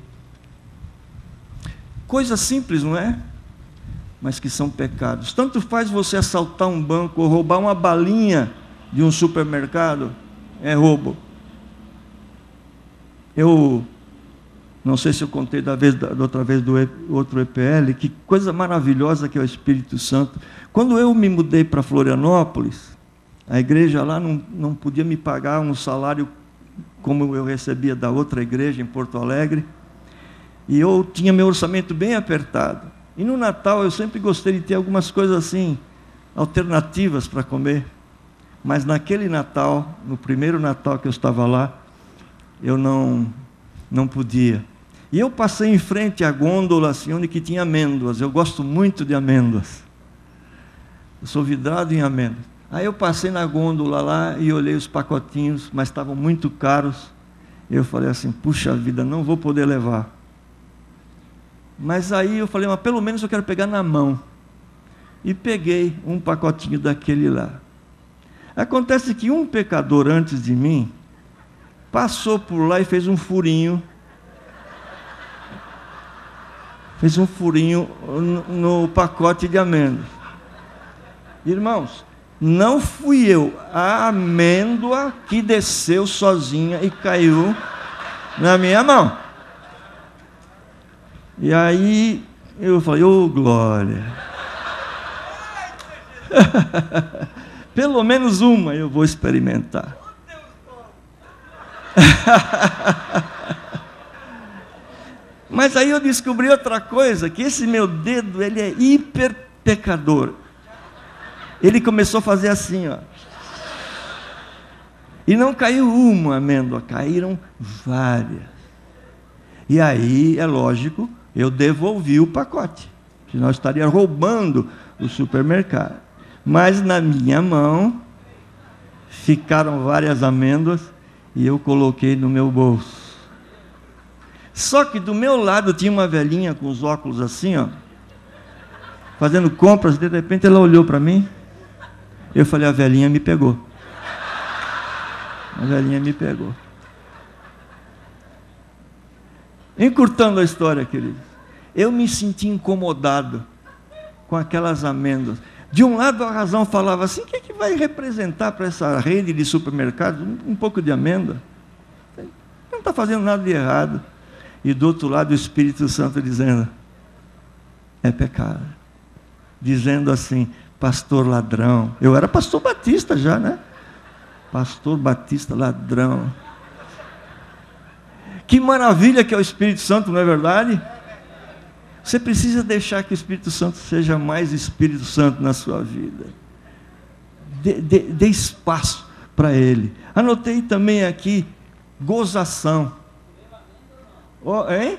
Coisa simples, não é? Mas que são pecados. Tanto faz você assaltar um banco ou roubar uma balinha de um supermercado, é roubo. Eu não sei se eu contei da outra vez do outro EPL, que coisa maravilhosa que é o Espírito Santo. Quando eu me mudei para Florianópolis, a igreja lá não podia me pagar um salário como eu recebia da outra igreja em Porto Alegre, e eu tinha meu orçamento bem apertado. E no Natal eu sempre gostei de ter algumas coisas assim, alternativas para comer. Mas naquele Natal, no primeiro Natal que eu estava lá, eu não podia. E eu passei em frente à gôndola, assim, onde que tinha amêndoas. Eu gosto muito de amêndoas. Eu sou vidrado em amêndoas. Aí eu passei na gôndola lá e olhei os pacotinhos, mas estavam muito caros. Eu falei assim, puxa vida, não vou poder levar. Mas aí eu falei, mas pelo menos eu quero pegar na mão. E peguei um pacotinho daquele lá. Acontece que um pecador antes de mim passou por lá e fez um furinho. Fez um furinho no pacote de amêndoas. Irmãos, não fui eu, a amêndoa que desceu sozinha e caiu na minha mão. E aí eu falei, ô glória. Pelo menos uma eu vou experimentar. Mas aí eu descobri outra coisa, que esse meu dedo, ele é hiper pecador. Ele começou a fazer assim, ó. E não caiu uma amêndoa, caíram várias. E aí, é lógico, eu devolvi o pacote, senão eu estaria roubando o supermercado. Mas na minha mão ficaram várias amêndoas e eu coloquei no meu bolso. Só que do meu lado tinha uma velhinha com os óculos assim, ó, fazendo compras. De repente ela olhou para mim. Eu falei, a velhinha me pegou. A velhinha me pegou. Encurtando a história, queridos, eu me senti incomodado com aquelas amêndoas. De um lado a razão falava assim, o que vai representar para essa rede de supermercados um pouco de amêndoa? Não está fazendo nada de errado. E do outro lado o Espírito Santo dizendo, é pecado. Dizendo assim, pastor ladrão. Eu era pastor batista já, né? Pastor batista ladrão. Que maravilha que é o Espírito Santo, não é verdade? Você precisa deixar que o Espírito Santo seja mais Espírito Santo na sua vida. Dê espaço para ele. Anotei também aqui, gozação. Oh, hein?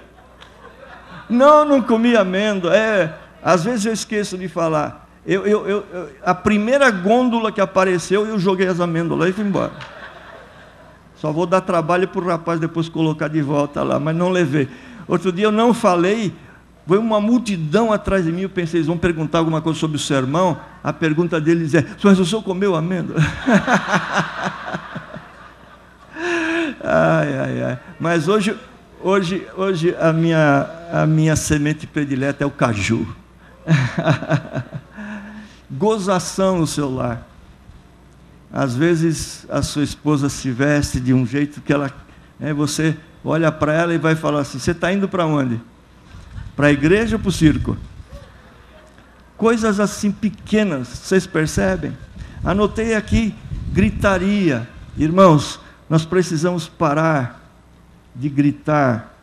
Não comi amêndoa. Às vezes eu esqueço de falar. A primeira gôndola que apareceu, eu joguei as amêndoas lá e fui embora. Só vou dar trabalho para o rapaz depois colocar de volta lá, mas não levei. Outro dia eu não falei, foi uma multidão atrás de mim, eu pensei, eles vão perguntar alguma coisa sobre o sermão. A pergunta deles é, mas o senhor comeu amêndoa? Ai. Mas hoje a minha semente predileta é o caju. Gozação no seu lar. Às vezes a sua esposa se veste de um jeito que você olha para ela e vai falar assim, você está indo para onde? Para a igreja ou para o circo? Coisas assim pequenas, vocês percebem? Anotei aqui, gritaria. Irmãos, nós precisamos parar de gritar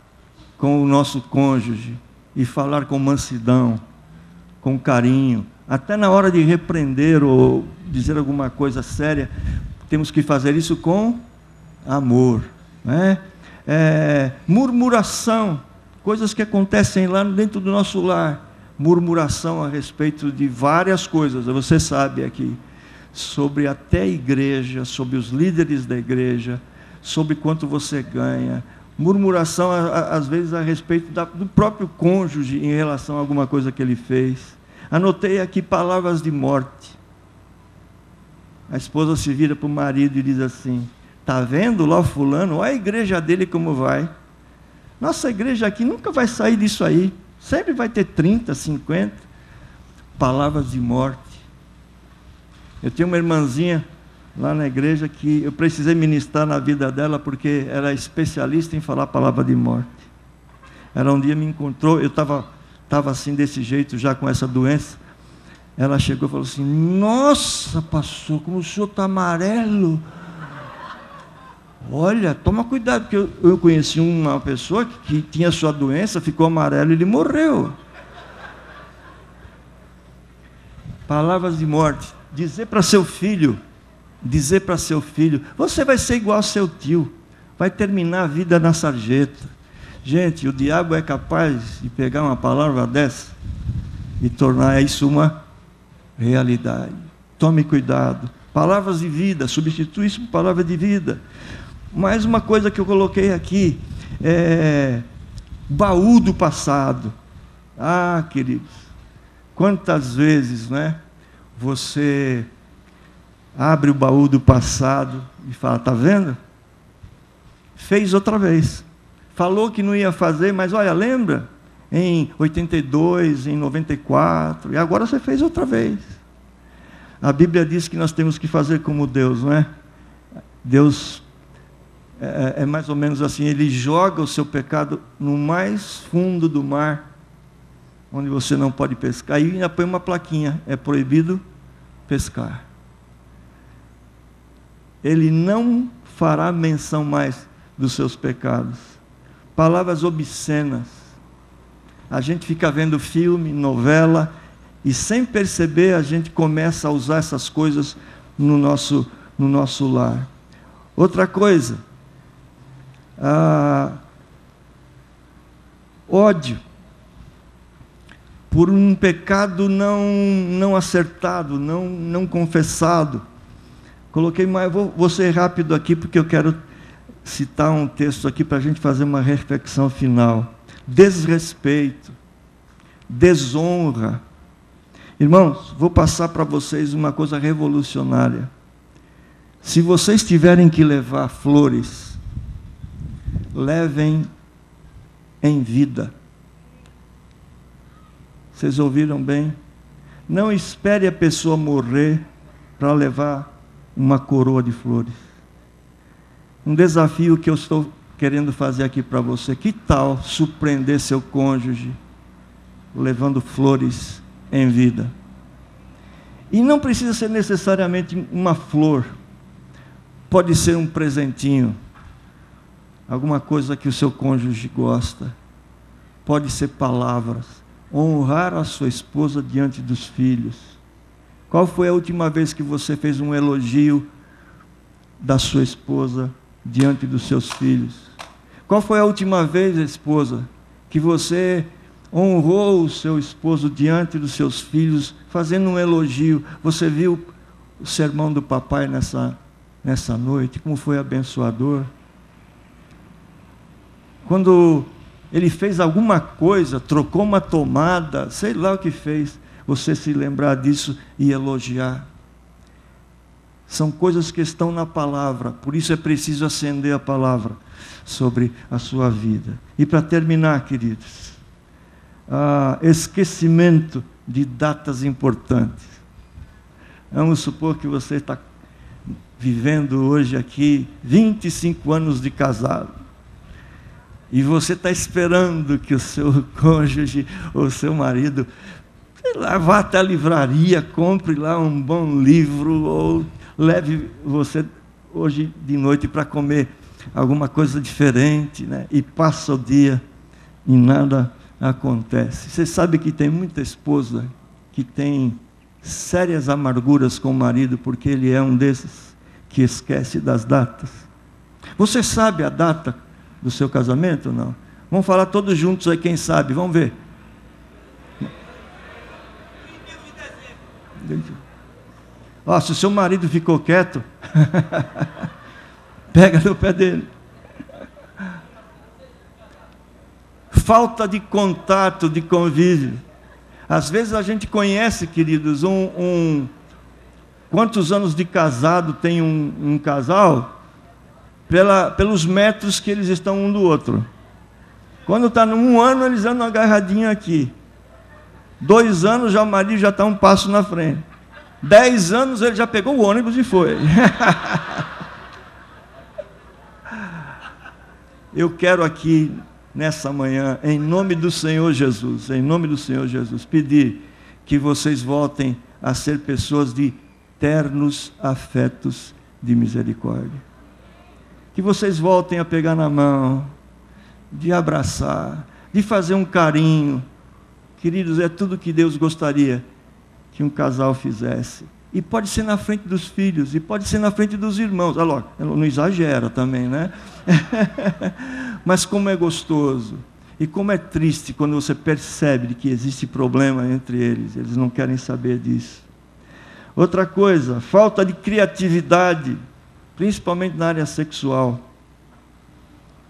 com o nosso cônjuge e falar com mansidão, com carinho. Até na hora de repreender ou dizer alguma coisa séria, temos que fazer isso com amor, né? Murmuração, coisas que acontecem lá dentro do nosso lar. Murmuração a respeito de várias coisas, você sabe aqui, sobre até a igreja, sobre os líderes da igreja, sobre quanto você ganha. Murmuração, às vezes, a respeito do próprio cônjuge em relação a alguma coisa que ele fez. Anotei aqui palavras de morte. A esposa se vira para o marido e diz assim: está vendo lá o fulano? Olha a igreja dele como vai. Nossa igreja aqui nunca vai sair disso aí. Sempre vai ter 30, 50 palavras de morte. Eu tenho uma irmãzinha lá na igreja que eu precisei ministrar na vida dela porque era especialista em falar a palavra de morte. Ela um dia me encontrou, eu estava assim desse jeito, já com essa doença. Ela chegou e falou assim: nossa, pastor, como o senhor está amarelo. Olha, toma cuidado, porque eu conheci uma pessoa que tinha sua doença, ficou amarelo e ele morreu. Palavras de morte. Dizer para seu filho, você vai ser igual ao seu tio, vai terminar a vida na sarjeta. Gente, o diabo é capaz de pegar uma palavra dessa e tornar isso uma realidade. Tome cuidado. Palavras de vida, substitui isso por palavra de vida. Mais uma coisa que eu coloquei aqui, baú do passado. Ah, queridos, quantas vezes, né, você abre o baú do passado e fala: está vendo? Fez outra vez. Falou que não ia fazer, mas olha, lembra? Em 82, em 94, e agora você fez outra vez. A Bíblia diz que nós temos que fazer como Deus, não é? Deus é mais ou menos assim, Ele joga o seu pecado no mais fundo do mar, onde você não pode pescar, e ainda põe uma plaquinha: é proibido pescar. Ele não fará menção mais dos seus pecados. Palavras obscenas. A gente fica vendo filme, novela, e sem perceber a gente começa a usar essas coisas no nosso lar. Outra coisa, ódio por um pecado não acertado, não confessado. Coloquei mais, vou ser rápido aqui porque eu quero citar um texto aqui para a gente fazer uma reflexão final. Desrespeito, desonra. Irmãos, vou passar para vocês uma coisa revolucionária. Se vocês tiverem que levar flores, levem em vida. Vocês ouviram bem? Não espere a pessoa morrer para levar uma coroa de flores. Um desafio que eu estou querendo fazer aqui para você: que tal surpreender seu cônjuge levando flores em vida? E não precisa ser necessariamente uma flor, pode ser um presentinho, alguma coisa que o seu cônjuge gosta, pode ser palavras. Honrar a sua esposa diante dos filhos. Qual foi a última vez que você fez um elogio da sua esposa diante dos seus filhos? Qual foi a última vez, esposa, que você honrou o seu esposo diante dos seus filhos, fazendo um elogio? Você viu o sermão do papai nessa noite, como foi abençoador? Quando ele fez alguma coisa, trocou uma tomada, sei lá o que fez, você se lembrar disso e elogiar. São coisas que estão na palavra, por isso é preciso acender a palavra sobre a sua vida. E para terminar, queridos, esquecimento de datas importantes. Vamos supor que você está vivendo hoje aqui 25 anos de casado. E você está esperando que o seu cônjuge ou o seu marido sei lá, vá até a livraria, compre lá um bom livro, ou leve você hoje de noite para comer alguma coisa diferente, né? E passa o dia e nada acontece. Você sabe que tem muita esposa que tem sérias amarguras com o marido, porque ele é um desses que esquece das datas. Você sabe a data do seu casamento ou não? Vamos falar todos juntos aí, quem sabe, vamos ver. Ó, se o seu marido ficou quieto, pega no pé dele. Falta de contato, de convívio. Às vezes a gente conhece, queridos, quantos anos de casado tem um casal, pelos metros que eles estão um do outro. Quando está num ano, eles andam agarradinhos aqui. 2 anos, já o marido já está um passo na frente. 10 anos, ele já pegou o ônibus e foi. Eu quero aqui, nessa manhã, em nome do Senhor Jesus, pedir que vocês voltem a ser pessoas de ternos afetos de misericórdia. Que vocês voltem a pegar na mão, de abraçar, de fazer um carinho. Queridos, é tudo que Deus gostaria que um casal fizesse. E pode ser na frente dos filhos, e pode ser na frente dos irmãos. Olha, não exagera também, né? Mas como é gostoso, e como é triste quando você percebe que existe problema entre eles não querem saber disso. Outra coisa, falta de criatividade, principalmente na área sexual.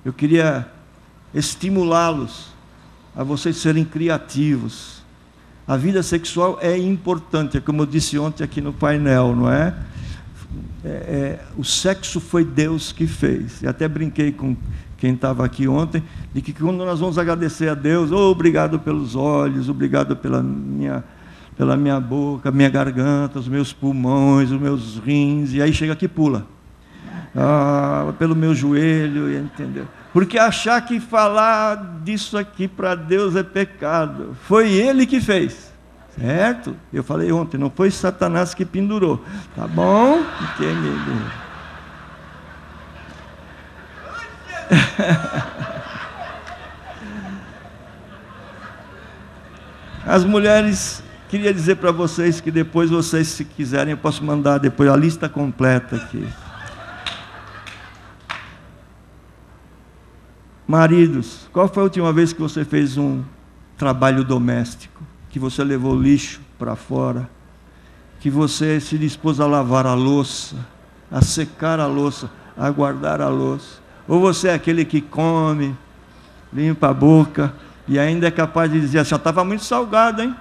Eu queria estimulá-los a vocês serem criativos. A vida sexual é importante, é como eu disse ontem aqui no painel, não é? O sexo foi Deus que fez. E até brinquei com quem estava aqui ontem, de que quando nós vamos agradecer a Deus, obrigado pelos olhos, obrigado pela minha boca, minha garganta, os meus pulmões, os meus rins, e aí chega aqui e pula. Pelo meu joelho, entendeu? Porque achar que falar disso aqui para Deus é pecado. Foi Ele que fez, certo? Eu falei ontem, não foi Satanás que pendurou, tá bom? As mulheres, queria dizer para vocês que depois vocês, se quiserem, eu posso mandar depois a lista completa aqui. Maridos, qual foi a última vez que você fez um trabalho doméstico? Que você levou lixo para fora? Que você se dispôs a lavar a louça, a secar a louça, a guardar a louça? Ou você é aquele que come, limpa a boca e ainda é capaz de dizer assim, estava muito salgado, hein?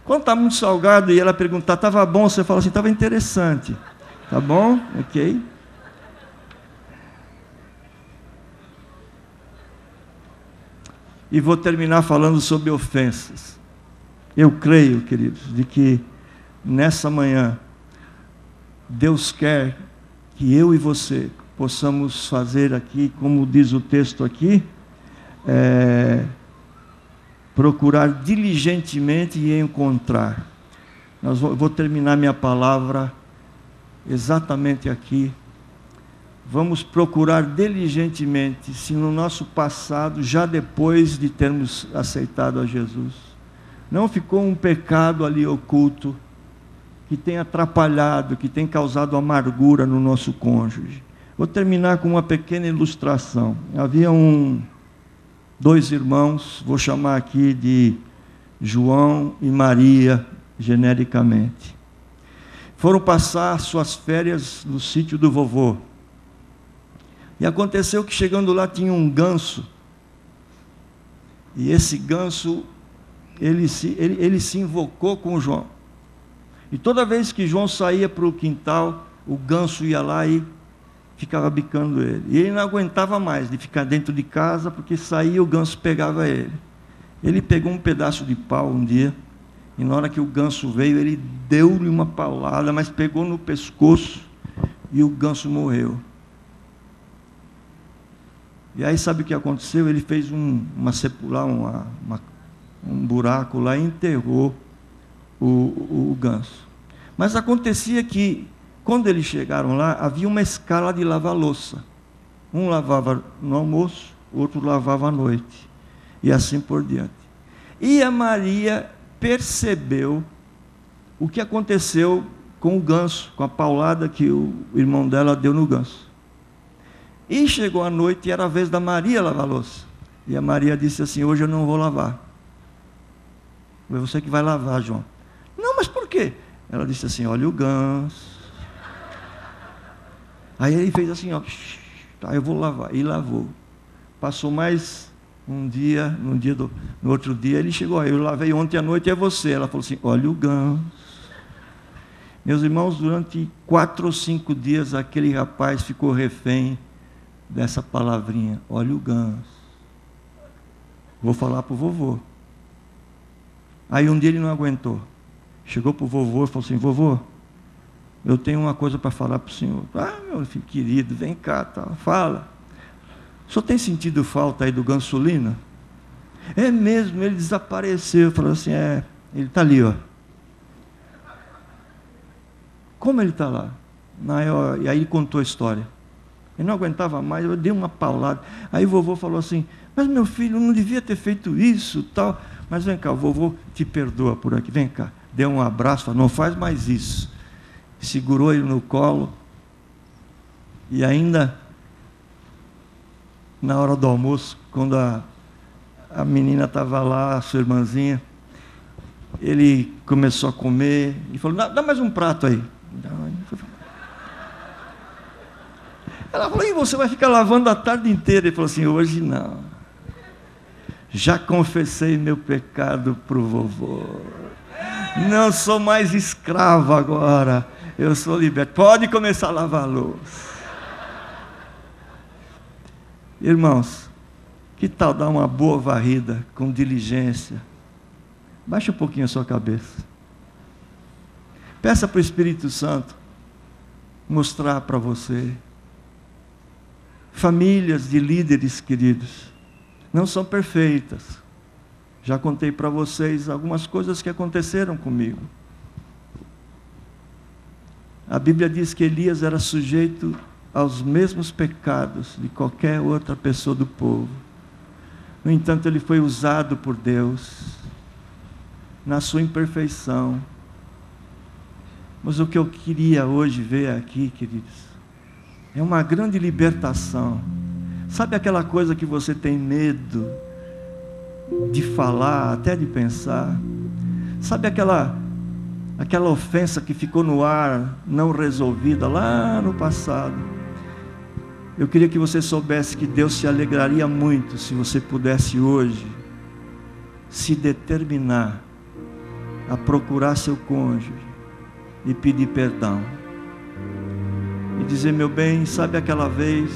Quando está muito salgado e ela perguntar, estava bom, você fala assim, estava interessante. Tá bom? Ok. E vou terminar falando sobre ofensas. Eu creio, queridos, de que nessa manhã, Deus quer que eu e você possamos fazer aqui, como diz o texto aqui, procurar diligentemente e encontrar. Vou terminar minha palavra exatamente aqui. Vamos procurar diligentemente se no nosso passado, já depois de termos aceitado a Jesus, não ficou um pecado ali oculto que tem atrapalhado, que tem causado amargura no nosso cônjuge. Vou terminar com uma pequena ilustração. Havia 2 irmãos, vou chamar aqui de João e Maria, genericamente. Foram passar suas férias no sítio do vovô. E aconteceu que chegando lá tinha um ganso. E esse ganso, ele se invocou com João. E toda vez que João saía para o quintal, o ganso ia lá e ficava bicando ele. E ele não aguentava mais de ficar dentro de casa, porque saía o ganso pegava ele. Ele pegou um pedaço de pau um dia, e na hora que o ganso veio, ele deu-lhe uma paulada, mas pegou no pescoço, e o ganso morreu. E aí sabe o que aconteceu? Ele fez uma um buraco lá e enterrou o ganso. Mas acontecia que, quando eles chegaram lá, havia uma escala de lavar louça. Um lavava no almoço, o outro lavava à noite. E assim por diante. E a Maria percebeu o que aconteceu com o ganso, com a paulada que o irmão dela deu no ganso. E chegou a noite e era a vez da Maria lavar a louça. E a Maria disse assim: hoje eu não vou lavar. É você que vai lavar, João. Não, mas por quê? Ela disse assim: olha o ganso. Aí ele fez assim, ó, tá, eu vou lavar. E lavou. Passou mais um dia, no outro dia ele chegou, aí eu lavei ontem à noite, é você. Ela falou assim: olha o ganso. Meus irmãos, durante 4 ou 5 dias aquele rapaz ficou refém dessa palavrinha: olha o ganso. Vou falar para o vovô. Aí um dia ele não aguentou. Chegou para o vovô e falou assim: vovô, eu tenho uma coisa para falar para o senhor. Ah, meu filho querido, vem cá, tá, fala. O senhor tem sentido falta aí do gansolina? É mesmo, ele desapareceu. Falou assim: é, ele está ali, ó. Como ele está lá? E aí ele contou a história. Ele não aguentava mais, eu dei uma paulada. Aí o vovô falou assim: mas meu filho, não devia ter feito isso, tal. Mas vem cá, o vovô te perdoa por aqui, vem cá. Deu um abraço, falou: não faz mais isso. Segurou ele no colo. E ainda, na hora do almoço, quando a menina estava lá, a sua irmãzinha, ele começou a comer e falou: dá mais um prato aí. Ela falou: e você vai ficar lavando a tarde inteira? Ele falou assim: hoje não. Já confessei meu pecado para o vovô. Não sou mais escravo agora. Eu sou liberto. Pode começar a lavar a louça. Irmãos, que tal dar uma boa varrida com diligência? Baixe um pouquinho a sua cabeça. Peça para o Espírito Santo mostrar para você. Famílias de líderes queridos não são perfeitas. Já contei para vocês algumas coisas que aconteceram comigo. A Bíblia diz que Elias era sujeito aos mesmos pecados de qualquer outra pessoa do povo. No entanto, ele foi usado por Deus na sua imperfeição. Mas o que eu queria hoje ver aqui, queridos, é uma grande libertação. Sabe aquela coisa que você tem medo de falar, até de pensar? Sabe aquela ofensa que ficou no ar, não resolvida lá no passado? Eu queria que você soubesse que Deus se alegraria muito se você pudesse hoje se determinar a procurar seu cônjuge e pedir perdão. E dizer: meu bem, sabe aquela vez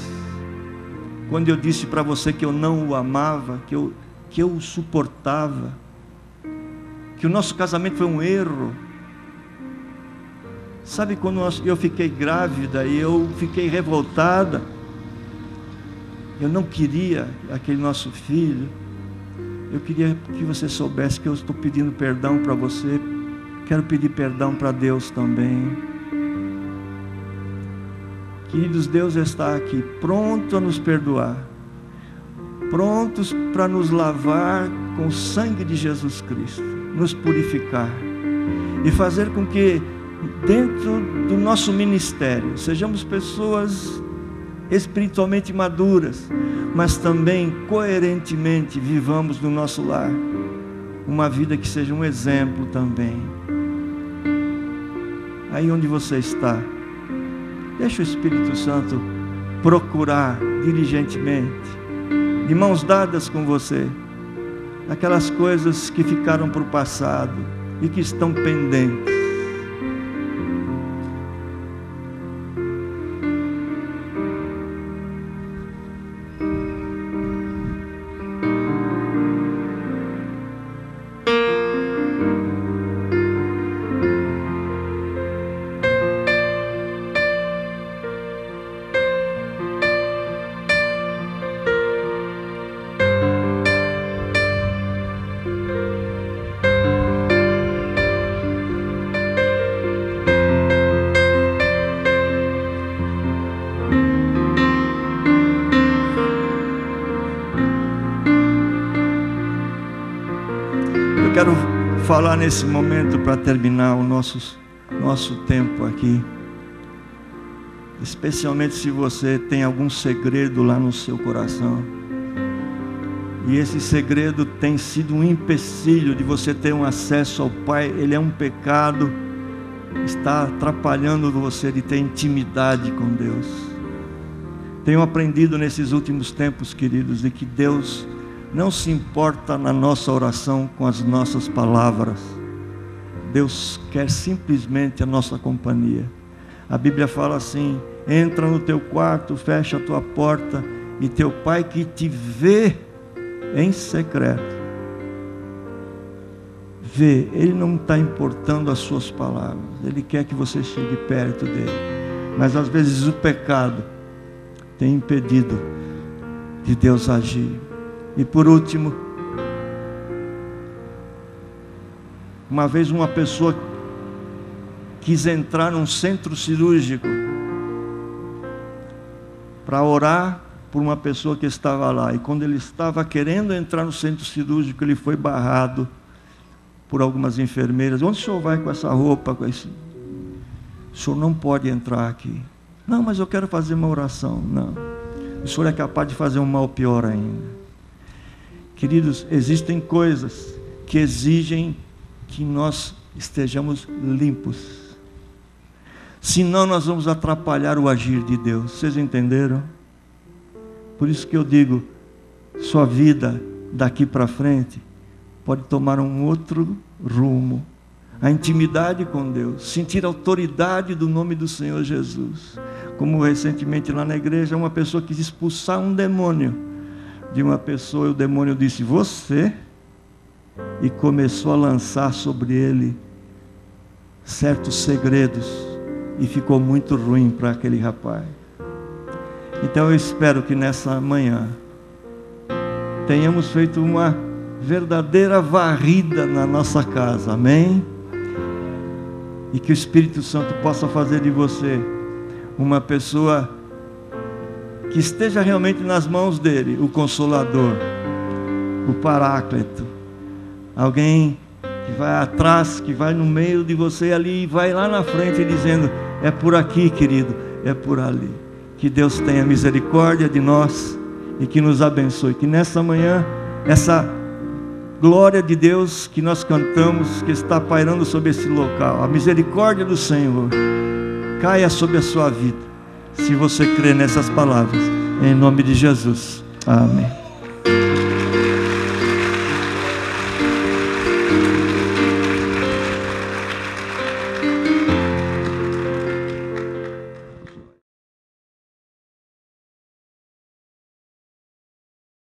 quando eu disse para você que eu não o amava, que eu o suportava, que o nosso casamento foi um erro? Sabe quando eu fiquei grávida e eu fiquei revoltada? Eu não queria aquele nosso filho. Eu queria que você soubesse que eu estou pedindo perdão para você. Quero pedir perdão para Deus também. Queridos, Deus está aqui, pronto a nos perdoar, prontos para nos lavar com o sangue de Jesus Cristo, nos purificar e fazer com que dentro do nosso ministério sejamos pessoas espiritualmente maduras, mas também coerentemente vivamos no nosso lar uma vida que seja um exemplo também. Aí onde você está, deixa o Espírito Santo procurar diligentemente, de mãos dadas com você, aquelas coisas que ficaram para o passado e que estão pendentes. falar nesse momento para terminar o nosso tempo aqui. Especialmente se você tem algum segredo lá no seu coração. E esse segredo tem sido um empecilho de você ter um acesso ao Pai. Ele é um pecado, está atrapalhando você de ter intimidade com Deus. Tenho aprendido nesses últimos tempos, queridos, de que Deus não se importa na nossa oração com as nossas palavras. Deus quer simplesmente a nossa companhia. A Bíblia fala assim: entra no teu quarto, fecha a tua porta, e teu Pai que te vê em secreto, vê. Ele não está importando as suas palavras, Ele quer que você chegue perto dele. Mas às vezes o pecado tem impedido de Deus agir. E por último, uma vez uma pessoa quis entrar num centro cirúrgico para orar por uma pessoa que estava lá. E quando ele estava querendo entrar no centro cirúrgico, ele foi barrado por algumas enfermeiras. Onde o senhor vai com essa roupa? O senhor não pode entrar aqui. Não, mas eu quero fazer uma oração. Não, o senhor é capaz de fazer um mal pior ainda. Queridos, existem coisas que exigem que nós estejamos limpos. Senão nós vamos atrapalhar o agir de Deus. Vocês entenderam? Por isso que eu digo, sua vida daqui para frente pode tomar um outro rumo. A intimidade com Deus, sentir a autoridade do nome do Senhor Jesus. Como recentemente lá na igreja, uma pessoa quis expulsar um demônio de uma pessoa, e o demônio disse: você? E começou a lançar sobre ele certos segredos, e ficou muito ruim para aquele rapaz. Então eu espero que nessa manhã tenhamos feito uma verdadeira varrida na nossa casa, amém? E que o Espírito Santo possa fazer de você uma pessoa que esteja realmente nas mãos dele, o Consolador, o Paráclito, alguém que vai atrás, que vai no meio de você ali, e vai lá na frente dizendo: é por aqui, querido, é por ali. Que Deus tenha misericórdia de nós e que nos abençoe. Que nessa manhã, essa glória de Deus que nós cantamos, que está pairando sobre esse local, a misericórdia do Senhor caia sobre a sua vida, se você crê nessas palavras, em nome de Jesus. Amém.